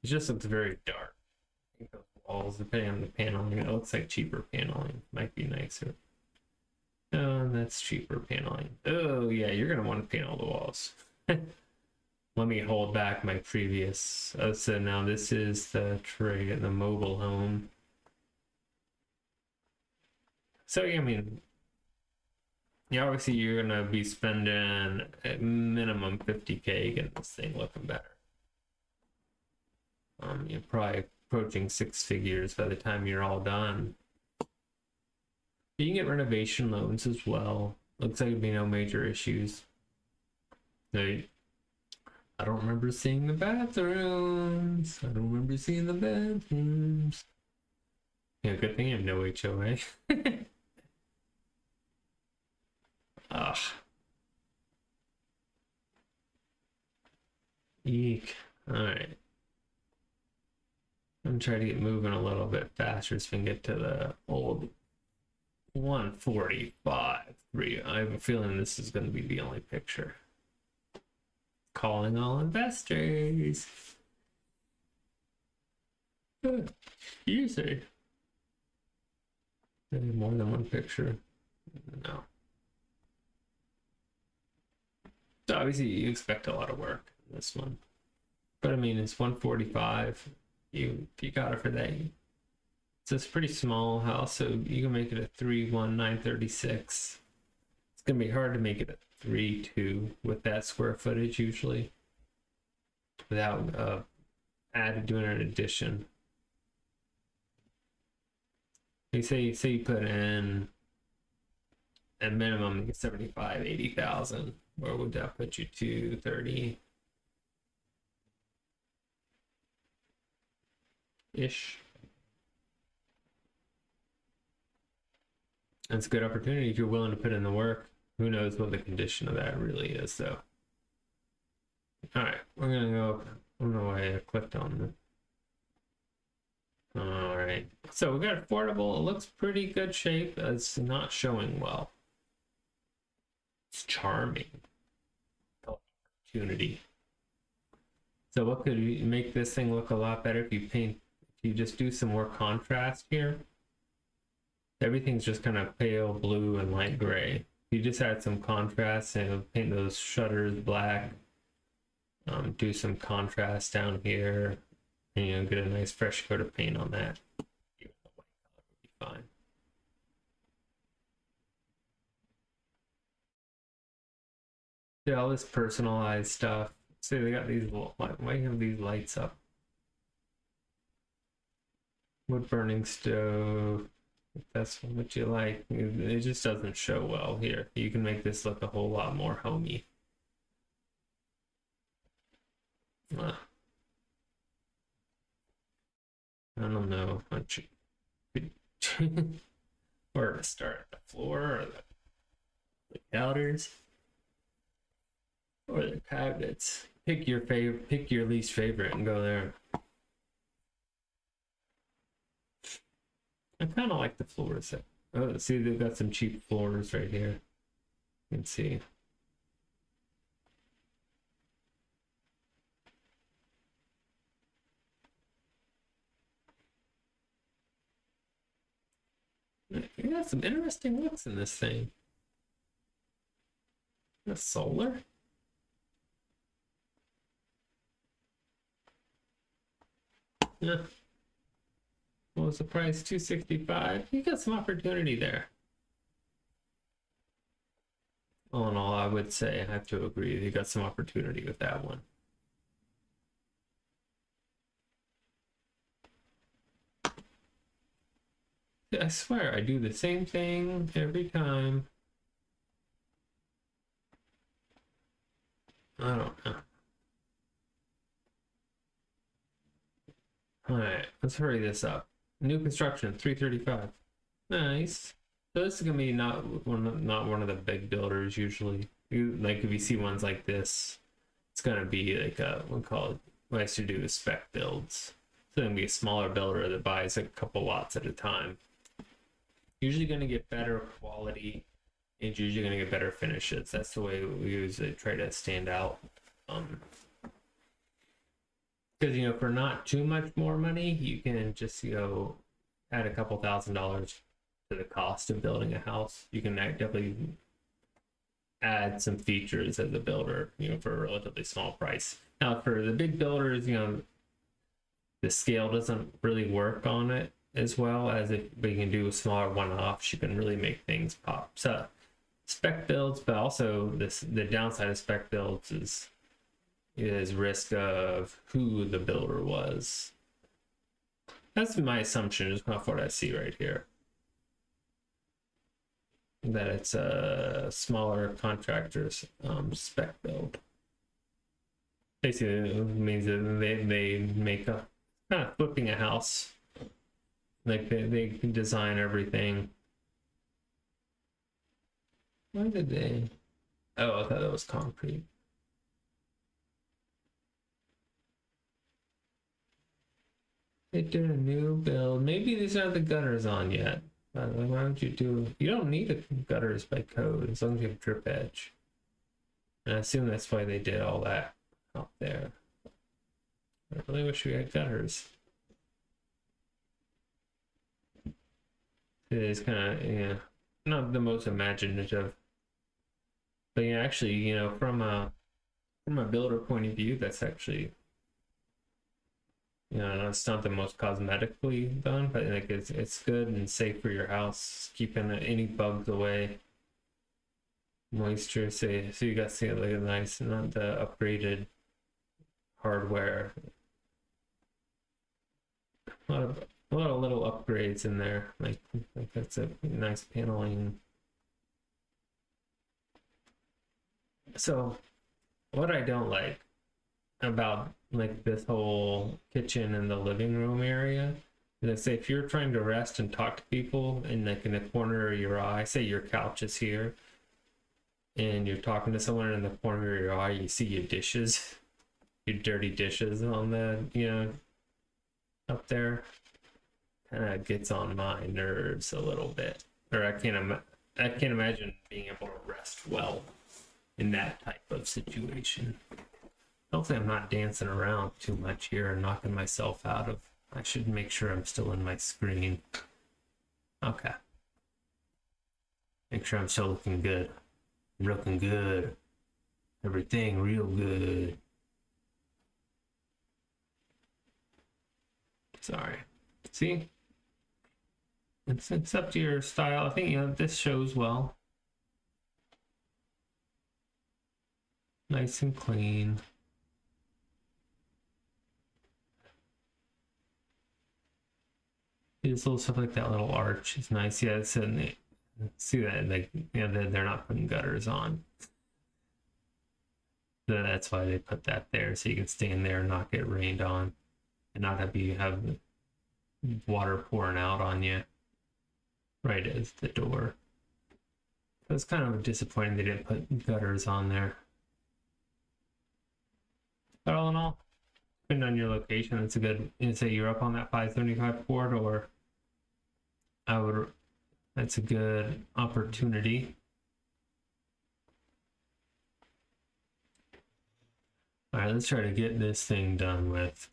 [SPEAKER 1] It just looks very dark. I think those walls, depending on the paneling, it looks like cheaper paneling. Might be nicer. Oh, that's cheaper paneling. Oh, yeah, you're going to want to paint all the walls. Let me hold back my previous. Oh, so now this is the tray in the mobile home. So, yeah, I mean, yeah, obviously you're going to be spending at minimum 50K getting this thing looking better. You're probably approaching 6 figures by the time you're all done. You can get renovation loans as well. Looks like it'd be no major issues. I don't remember seeing the bathrooms. I don't remember seeing the bathrooms. Yeah, good thing I have no HOA. Ugh. Eek. Alright. I'm trying to get moving a little bit faster so we can get to the old 145. I have a feeling this is going to be the only picture. Calling all investors. You say. Maybe more than one picture. No. So obviously you expect a lot of work in this one. But I mean, it's 145. You got it for that. It's a pretty small house, so you can make it a 31936. It's gonna be hard to make it a 32 with that square footage usually, without doing an addition. You say you put in a minimum like 75, 80,000. Where would that put you to 30? Ish. That's a good opportunity if you're willing to put in the work. Who knows what the condition of that really is, though. All right, we're gonna go. I don't know why I clicked on it. All right, so we got affordable. It looks pretty good shape. It's not showing well. It's charming. Opportunity. So what could make this thing look a lot better if you paint? If you just do some more contrast here. Everything's just kind of pale blue and light gray. You just add some contrast and paint those shutters black. Do some contrast down here, and get a nice fresh coat of paint on that. Even the white color would be fine. Yeah, all this personalized stuff. See, they got these. Why have these lights up? Wood burning stove. If that's what you like. It just doesn't show well here. You can make this look a whole lot more homey. I don't know. Where to start? The floor or the counters? Or the cabinets? Pick your favorite. Pick your least favorite and go there. I kind of like the floors. Oh, see, they've got some cheap floors right here. You can see. You got some interesting looks in this thing. The solar. Yeah. What was the price? $265. You got some opportunity there. All in all, I would say I have to agree. You got some opportunity with that one. I swear I do the same thing every time. I don't know. All right, let's hurry this up. New construction, 335. Nice. So this is gonna be not one of the big builders usually. Like if you see ones like this, it's gonna be like we call it. What I used to do is spec builds. So it's gonna be a smaller builder that buys a couple lots at a time. Usually gonna get better quality. It's usually gonna get better finishes. That's the way we usually try to stand out. Because for not too much more money, you can just add a couple $1,000s to the cost of building a house. You can definitely add some features as a builder, for a relatively small price. Now, for the big builders, the scale doesn't really work on it as well as if we can do a smaller one-offs. You can really make things pop. So spec builds, but also the downside of spec builds is risk of who the builder was. That's my assumption, just off what I see right here, that it's a smaller contractors spec build. Basically, it means that they make a kind of flipping a house. Like they can design everything. Why did they? Oh, I thought that was concrete. They did a new build. Maybe these aren't the gutters on yet. Why would you do? You don't need gutters by code as long as you have drip edge. And I assume that's why they did all that out there. I really wish we had gutters. It is kind of, not the most imaginative. But actually, from a builder point of view, that's actually, it's not the most cosmetically done, but like it's good and safe for your house, keeping any bugs away, moisture. So you got to see it like nice, not the upgraded hardware. A lot of little upgrades in there, like that's a nice paneling. So what I don't like about like this whole kitchen and the living room area is, I say, if you're trying to rest and talk to people and like in the corner of your eye, say your couch is here and you're talking to someone in the corner of your eye, you see your dishes, your dirty dishes on the up there, kind of gets on my nerves a little bit. Or I can't imagine being able to rest well in that type of situation. Hopefully I'm not dancing around too much here and knocking myself out of. I should make sure I'm still in my screen. Okay. Make sure I'm still looking good. Looking good. Everything real good. Sorry. See? It's up to your style. I think this shows well. Nice and clean. This little stuff like that little arch is nice. Yeah, it's in. See that, like, they're not putting gutters on. So that's why they put that there, so you can stand there and not get rained on, and not have water pouring out on you right as the door. So it's kind of disappointing they didn't put gutters on there. But all in all, depending on your location, it's a good, say you're up on that 575 corridor, that's a good opportunity. All right, let's try to get this thing done with.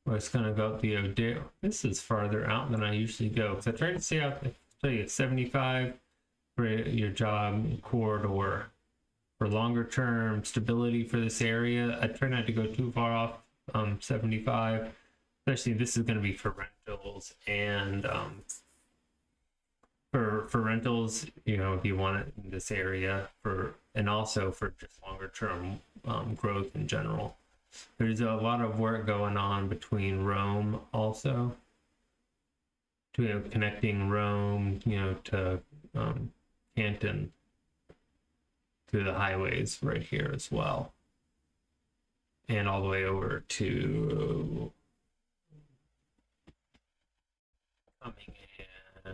[SPEAKER 1] We're just gonna go up the O'Dare. This is farther out than I usually go, because I try to stay out, tell you 75 for your job corridor. For longer term stability for this area, I try not to go too far off 75. Especially this is going to be for rentals, and for rentals, if you want it in this area, and also for just longer term growth in general. There's a lot of work going on between Rome also, to connecting Rome, to Canton, through the highways right here as well, and all the way over to coming in.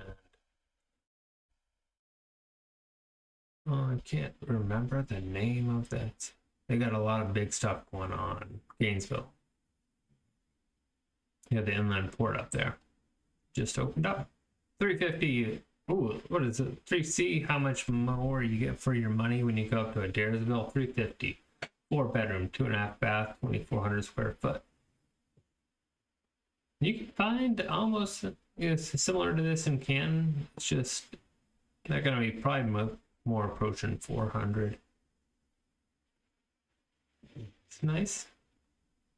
[SPEAKER 1] Oh, I can't remember the name of that. They got a lot of big stuff going on. Gainesville. Yeah, the inland port up there just opened up. 350. Ooh, what is it? See how much more you get for your money when you go up to Adairsville. 350. 4-bedroom, 2.5 bath, 2,400 square foot. You can find almost similar to this in Canton. It's just they're gonna be probably more approaching 400. It's nice.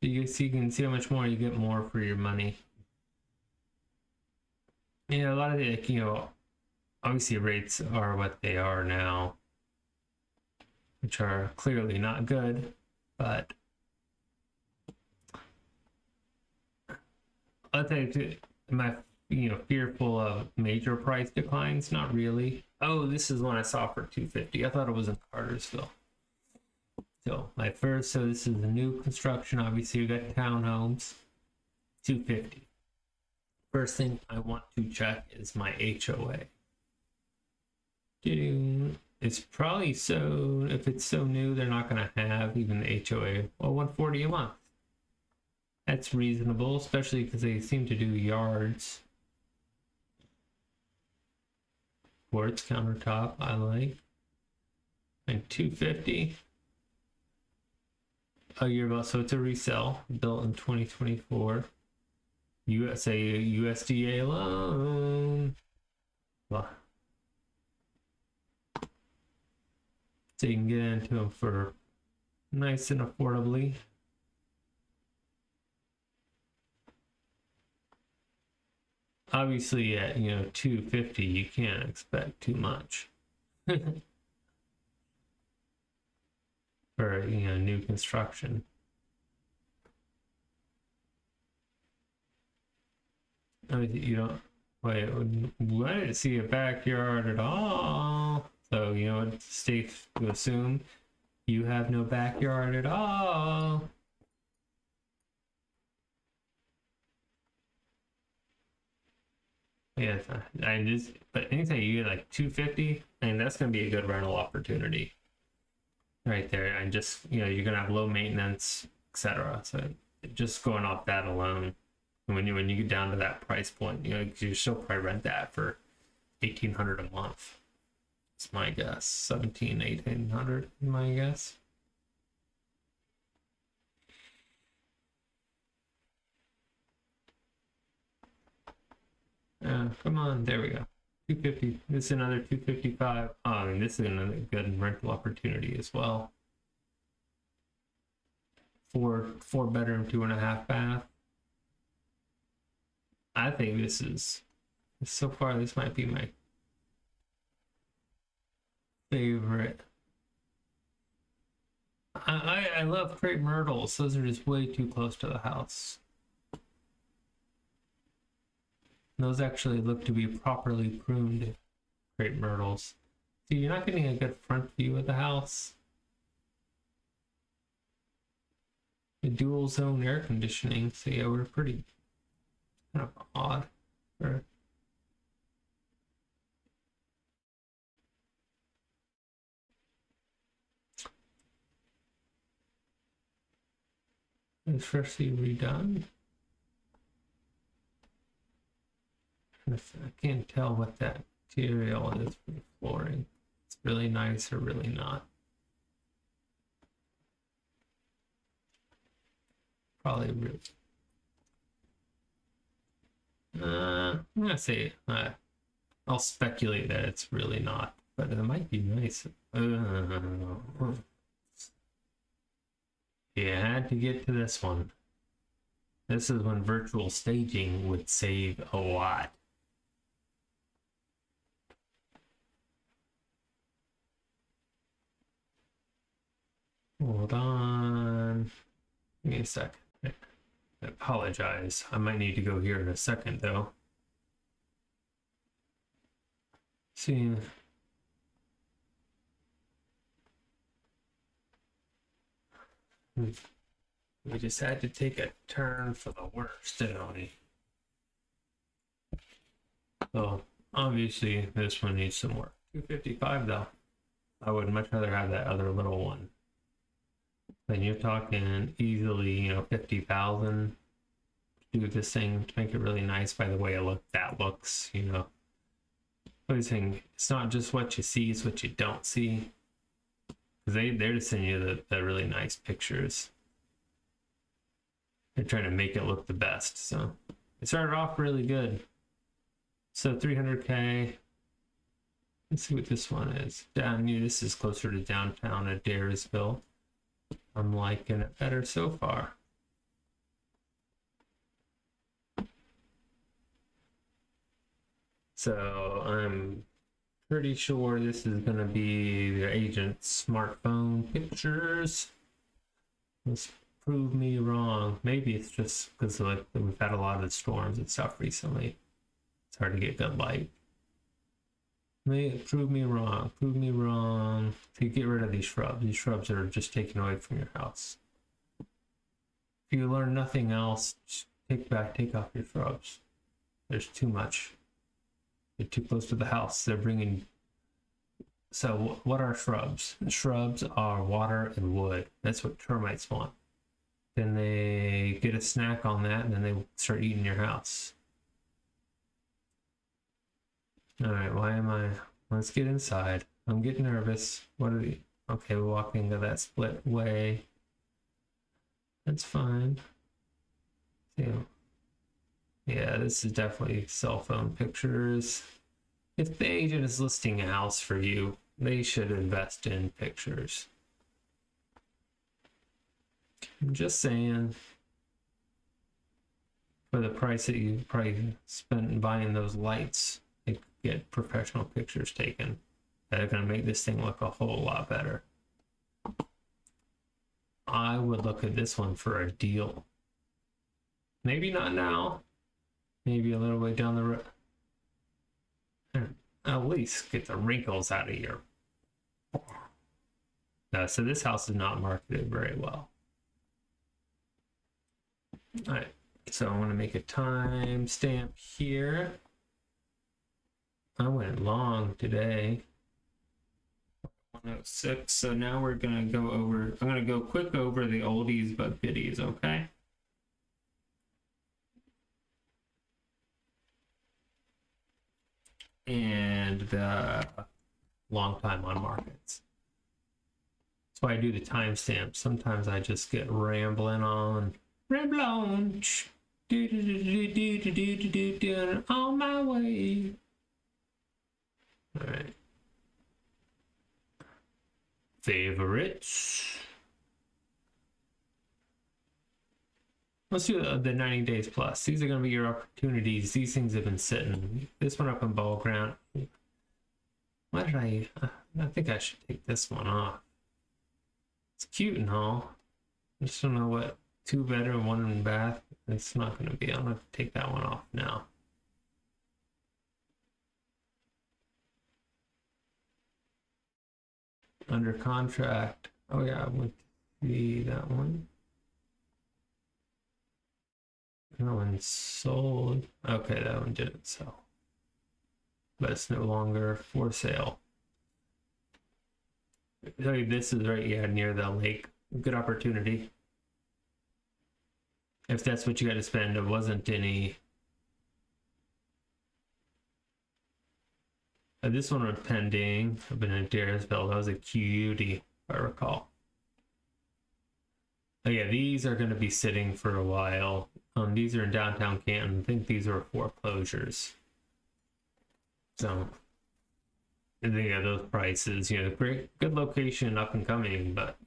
[SPEAKER 1] You can see how much more you get more for your money. Yeah, a lot of the obviously rates are what they are now, which are clearly not good, but I'll tell you, am I fearful of major price declines? Not really. Oh, this is one I saw for 250. I thought it was in Cartersville. So this is a new construction. Obviously, we got townhomes, 250. First thing I want to check is my HOA. It's probably if it's so new, they're not going to have even the HOA. Well, 140 a month. That's reasonable, especially because they seem to do yards. Quartz countertop, I like. And 250. A year ago, so it's a resale, built in 2024. USDA loan. Well, so you can get into them for nice and affordably. Obviously, at 250, you can't expect too much for new construction. I mean, you don't wait. I didn't see a backyard at all. So it's safe to assume you have no backyard at all. Yeah, but anytime you get like 250, and that's gonna be a good rental opportunity right there. And just you're gonna have low maintenance, etc. So just going off that alone, when you get down to that price point, you still probably rent that for 1,800 a month. It's my guess. 1,800, my guess. Come on, there we go. 250. This is another 255. Oh, and this is another good rental opportunity as well. Four bedroom, 2.5 bath. I think so far this might be my favorite. I love crepe myrtles. Those are just way too close to the house. Those actually look to be properly pruned crepe myrtles. See, you're not getting a good front view of the house. The dual zone air conditioning, so yeah, we're pretty kind of odd. It's freshly redone. I can't tell what that material is for the flooring. It's really nice or really not. Probably really. I'm gonna say I'll speculate that it's really not, but it might be nice. You had to get to this one. This is when virtual staging would save a lot. Hold on. Give me a second. I apologize. I might need to go here in a second, though. See. We just had to take a turn for the worst, didn't we? So, obviously, this one needs some work. 255, though. I would much rather have that other little one. Then you're talking easily, 50,000 to do this thing to make it really nice. By the way, that looks, Everything. It's not just what you see; it's what you don't see. because they're just sending you the really nice pictures. They're trying to make it look the best. So it started off really good. So 300K. Let's see what this one is. This is closer to downtown at Cartersville. I'm liking it better so far. So I'm pretty sure this is going to be the agent's smartphone pictures. Let's prove me wrong. Maybe it's just because like we've had a lot of storms and stuff recently. It's hard to get good light. Prove me wrong. Prove me wrong. To get rid of these shrubs. These shrubs are just taken away from your house. If you learn nothing else, just take off your shrubs. There's too much. They're too close to the house. They're bringing. So what are shrubs? Shrubs are water and wood. That's what termites want. Then they get a snack on that, and then they start eating your house. All right, why am I? Let's get inside. I'm getting nervous. What are the? Okay, we're walking to that split way. That's fine. Yeah, this is definitely cell phone pictures. If the agent is listing a house for you, they should invest in pictures. I'm just saying, for the price that you probably spent buying those lights, they get professional pictures taken that are going to make this thing look a whole lot better. I would look at this one for a deal. Maybe not now. Maybe a little way down the road. At least get the wrinkles out of your. So this house is not marketed very well. All right, so I want to make a time stamp here. I went long today. 106. So now we're gonna go over. I'm gonna go quick over the oldies but goodies. Okay. And the long time on markets. That's why I do the timestamp. Sometimes I just get rambling on. Ramble on. On my way. All right. Favorites. Let's do the 90 days plus. These are going to be your opportunities. These things have been sitting. This one up in ball ground. Why did I think I should take this one off. It's cute and all. I just don't know what 2 bedroom, 1 in bath. It's not going to be. I'm going to take that one off now. Under contract. Oh yeah, I went to see that one. That one sold. Okay, that one didn't sell. But it's no longer for sale. I tell you, this is right, yeah, near the lake. Good opportunity. If that's what you got to spend, it wasn't any. This one was pending. I've been in Cartersville. That was a cutie, if I recall. Oh yeah, these are going to be sitting for a while. These are in downtown Canton. I think these are foreclosures. So, yeah, those prices, great, good location, up and coming, but,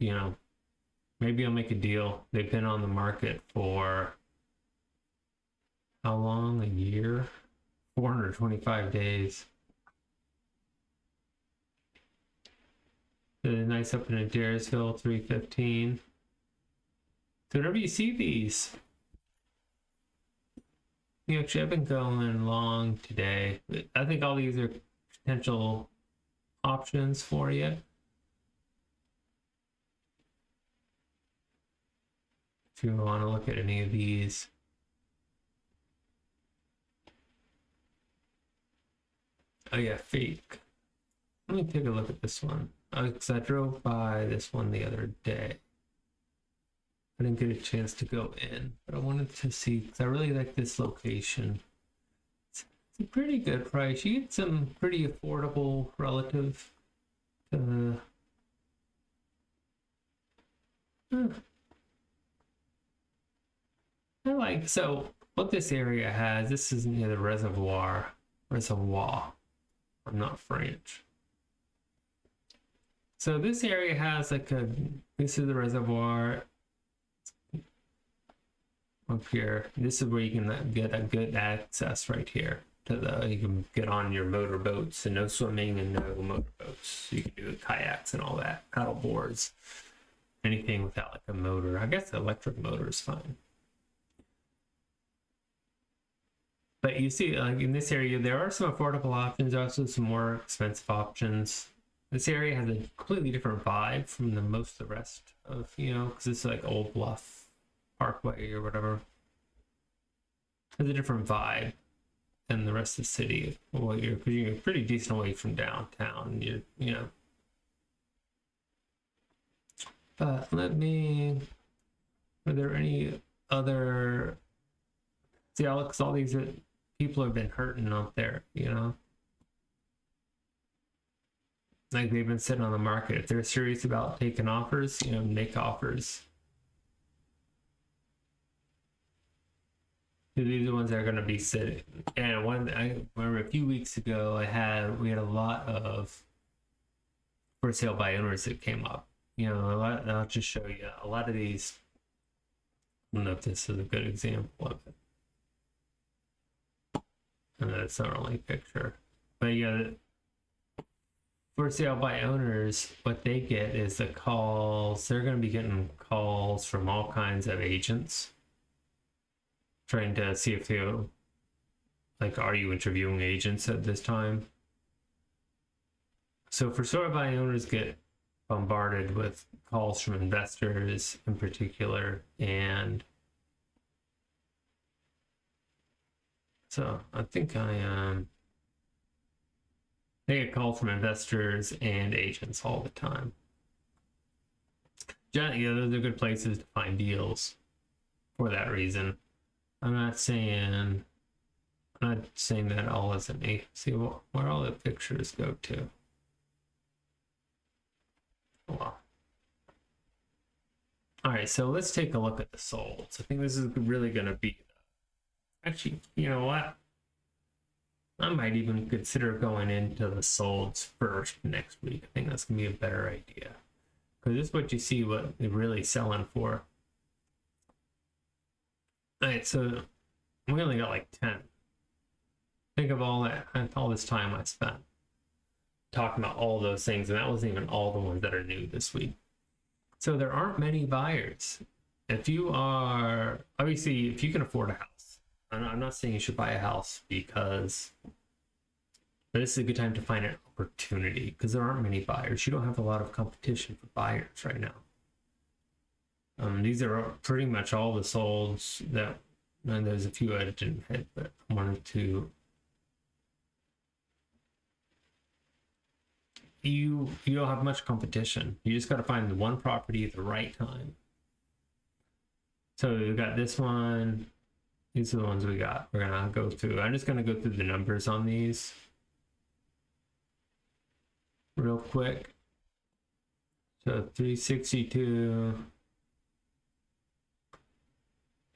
[SPEAKER 1] maybe I'll make a deal. They've been on the market for how long? A year? 425 days. The nice up in Cartersville, 315. So whenever you see these, actually, I've been going long today. I think all these are potential options for you. If you want to look at any of these. Oh yeah, fake. Let me take a look at this one. Because I drove by this one the other day. I didn't get a chance to go in, but I wanted to see, because I really like this location. It's a pretty good price. You get some pretty affordable relative to Hmm. I like, so what this area has, this is near the reservoir. I'm not French. So this area has like this is the reservoir up here. This is where you can get a good access right here to you can get on your motor boats, and no swimming and no motor boats. You can do kayaks and all that, paddle boards, anything without like a motor. I guess the electric motor is fine. But you see, like in this area, there are some affordable options, also some more expensive options. This area has a completely different vibe from most of the rest of, because it's like Old Bluff Parkway or whatever. It has a different vibe than the rest of the city. Well, you're pretty decent away from downtown. But are there any other? See, Alex, all these people have been hurting out there, Like they've been sitting on the market. If they're serious about taking offers, make offers. These are the ones that are going to be sitting. And I remember a few weeks ago, we had a lot of for sale by owners that came up. I'll just show you a lot of these. I don't know if this is a good example of it. And that's not only a picture, but for sale by owners, what they get is the calls. They're going to be getting calls from all kinds of agents trying to see if are you interviewing agents at this time? So for sale by owners get bombarded with calls from investors in particular, and so I think they get calls from investors and agents all the time. Those are good places to find deals for that reason. I'm not saying that all isn't a. See where all the pictures go to. Well, all right. So let's take a look at the solds. I think this is really going to be. Actually, you know what? I might even consider going into the solds first next week. I think that's gonna be a better idea, because this is what you see what they're really selling for. All right, so we only got like 10. Think of all this time I spent talking about all those things, and that wasn't even all the ones that are new this week. So there aren't many buyers. If you can afford a house, I'm not saying you should buy a house but this is a good time to find an opportunity, because there aren't many buyers. You don't have a lot of competition for buyers right now. These are pretty much all the solds and there's a few I didn't hit, but I wanted to. You don't have much competition. You just got to find the one property at the right time. So we got this one. These are the ones we got. We're gonna go through. I'm just gonna go through the numbers on these real quick. So 362.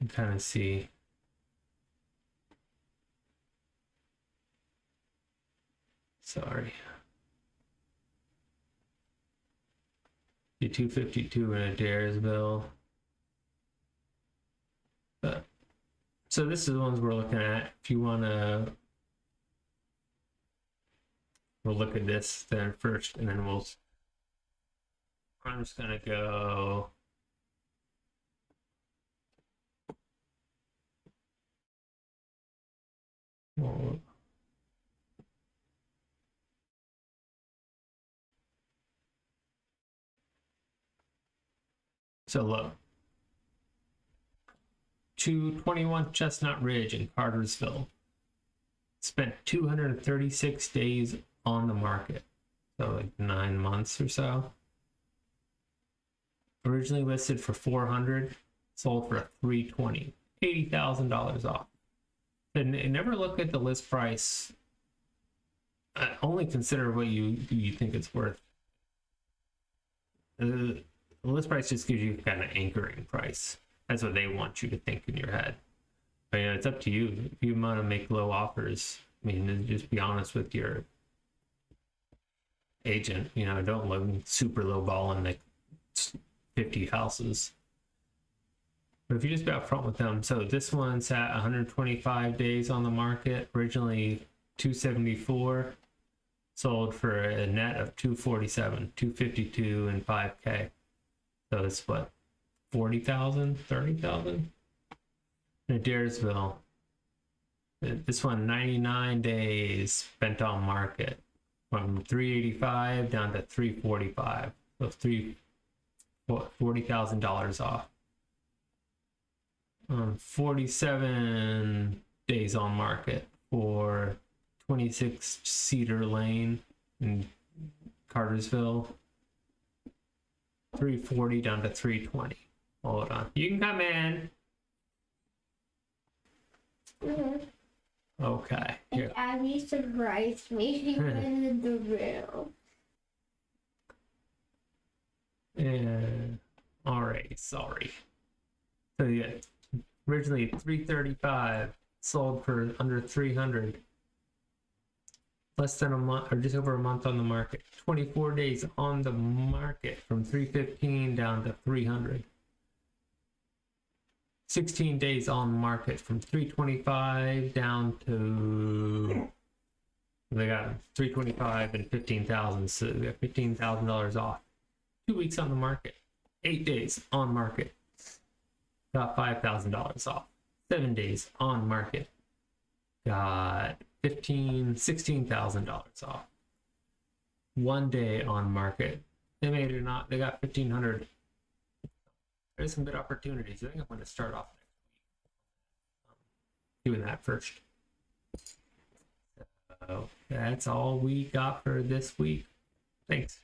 [SPEAKER 1] You kind of see. Sorry. The 252 in Adairsville. But so this is the ones we're looking at. If you want to, we'll look at this then first, and then I'm just gonna go. So look, 221 Chestnut Ridge in Cartersville spent 236 days on the market, so like 9 months or so. Originally listed for $400, sold for $320, $80,000 off. And never look at the list price. Only consider what you think it's worth. The list price just gives you kind of anchoring price. That's what they want you to think in your head. But you know, it's up to you. If you want to make low offers, I mean, just be honest with your agent. You know, don't look super low balling like 50 houses. But if you just be upfront with them, so this one's at 125 days on the market. Originally 274, sold for a net of 247, 252, and 5K. So it's what, 40,000, 30,000? In Adairsville, this one 99 days spent on market, from 385 down to 345, so $40,000 off. 47 days on market for 26 Cedar Lane in Cartersville, 340 down to 320. Hold on, you can come in. Okay.
[SPEAKER 2] And Abby surprised me. She went in the room.
[SPEAKER 1] Yeah. Alright, sorry. So yeah, originally 335, sold for under 300. Less than a month, or just over a month on the market. 24 days on the market, from 315 down to 300. 16 days on market, from 325 down to, they got 325 and 15,000, so they got $15,000 off. 2 weeks on the market. 8 days on market, got $5,000 off. 7 days on market, got $16,000 off. 1 day on market, they made it not, they got 1,500. There's some good opportunities. I think I'm going to start off next week doing that first. So that's all we got for this week. Thanks.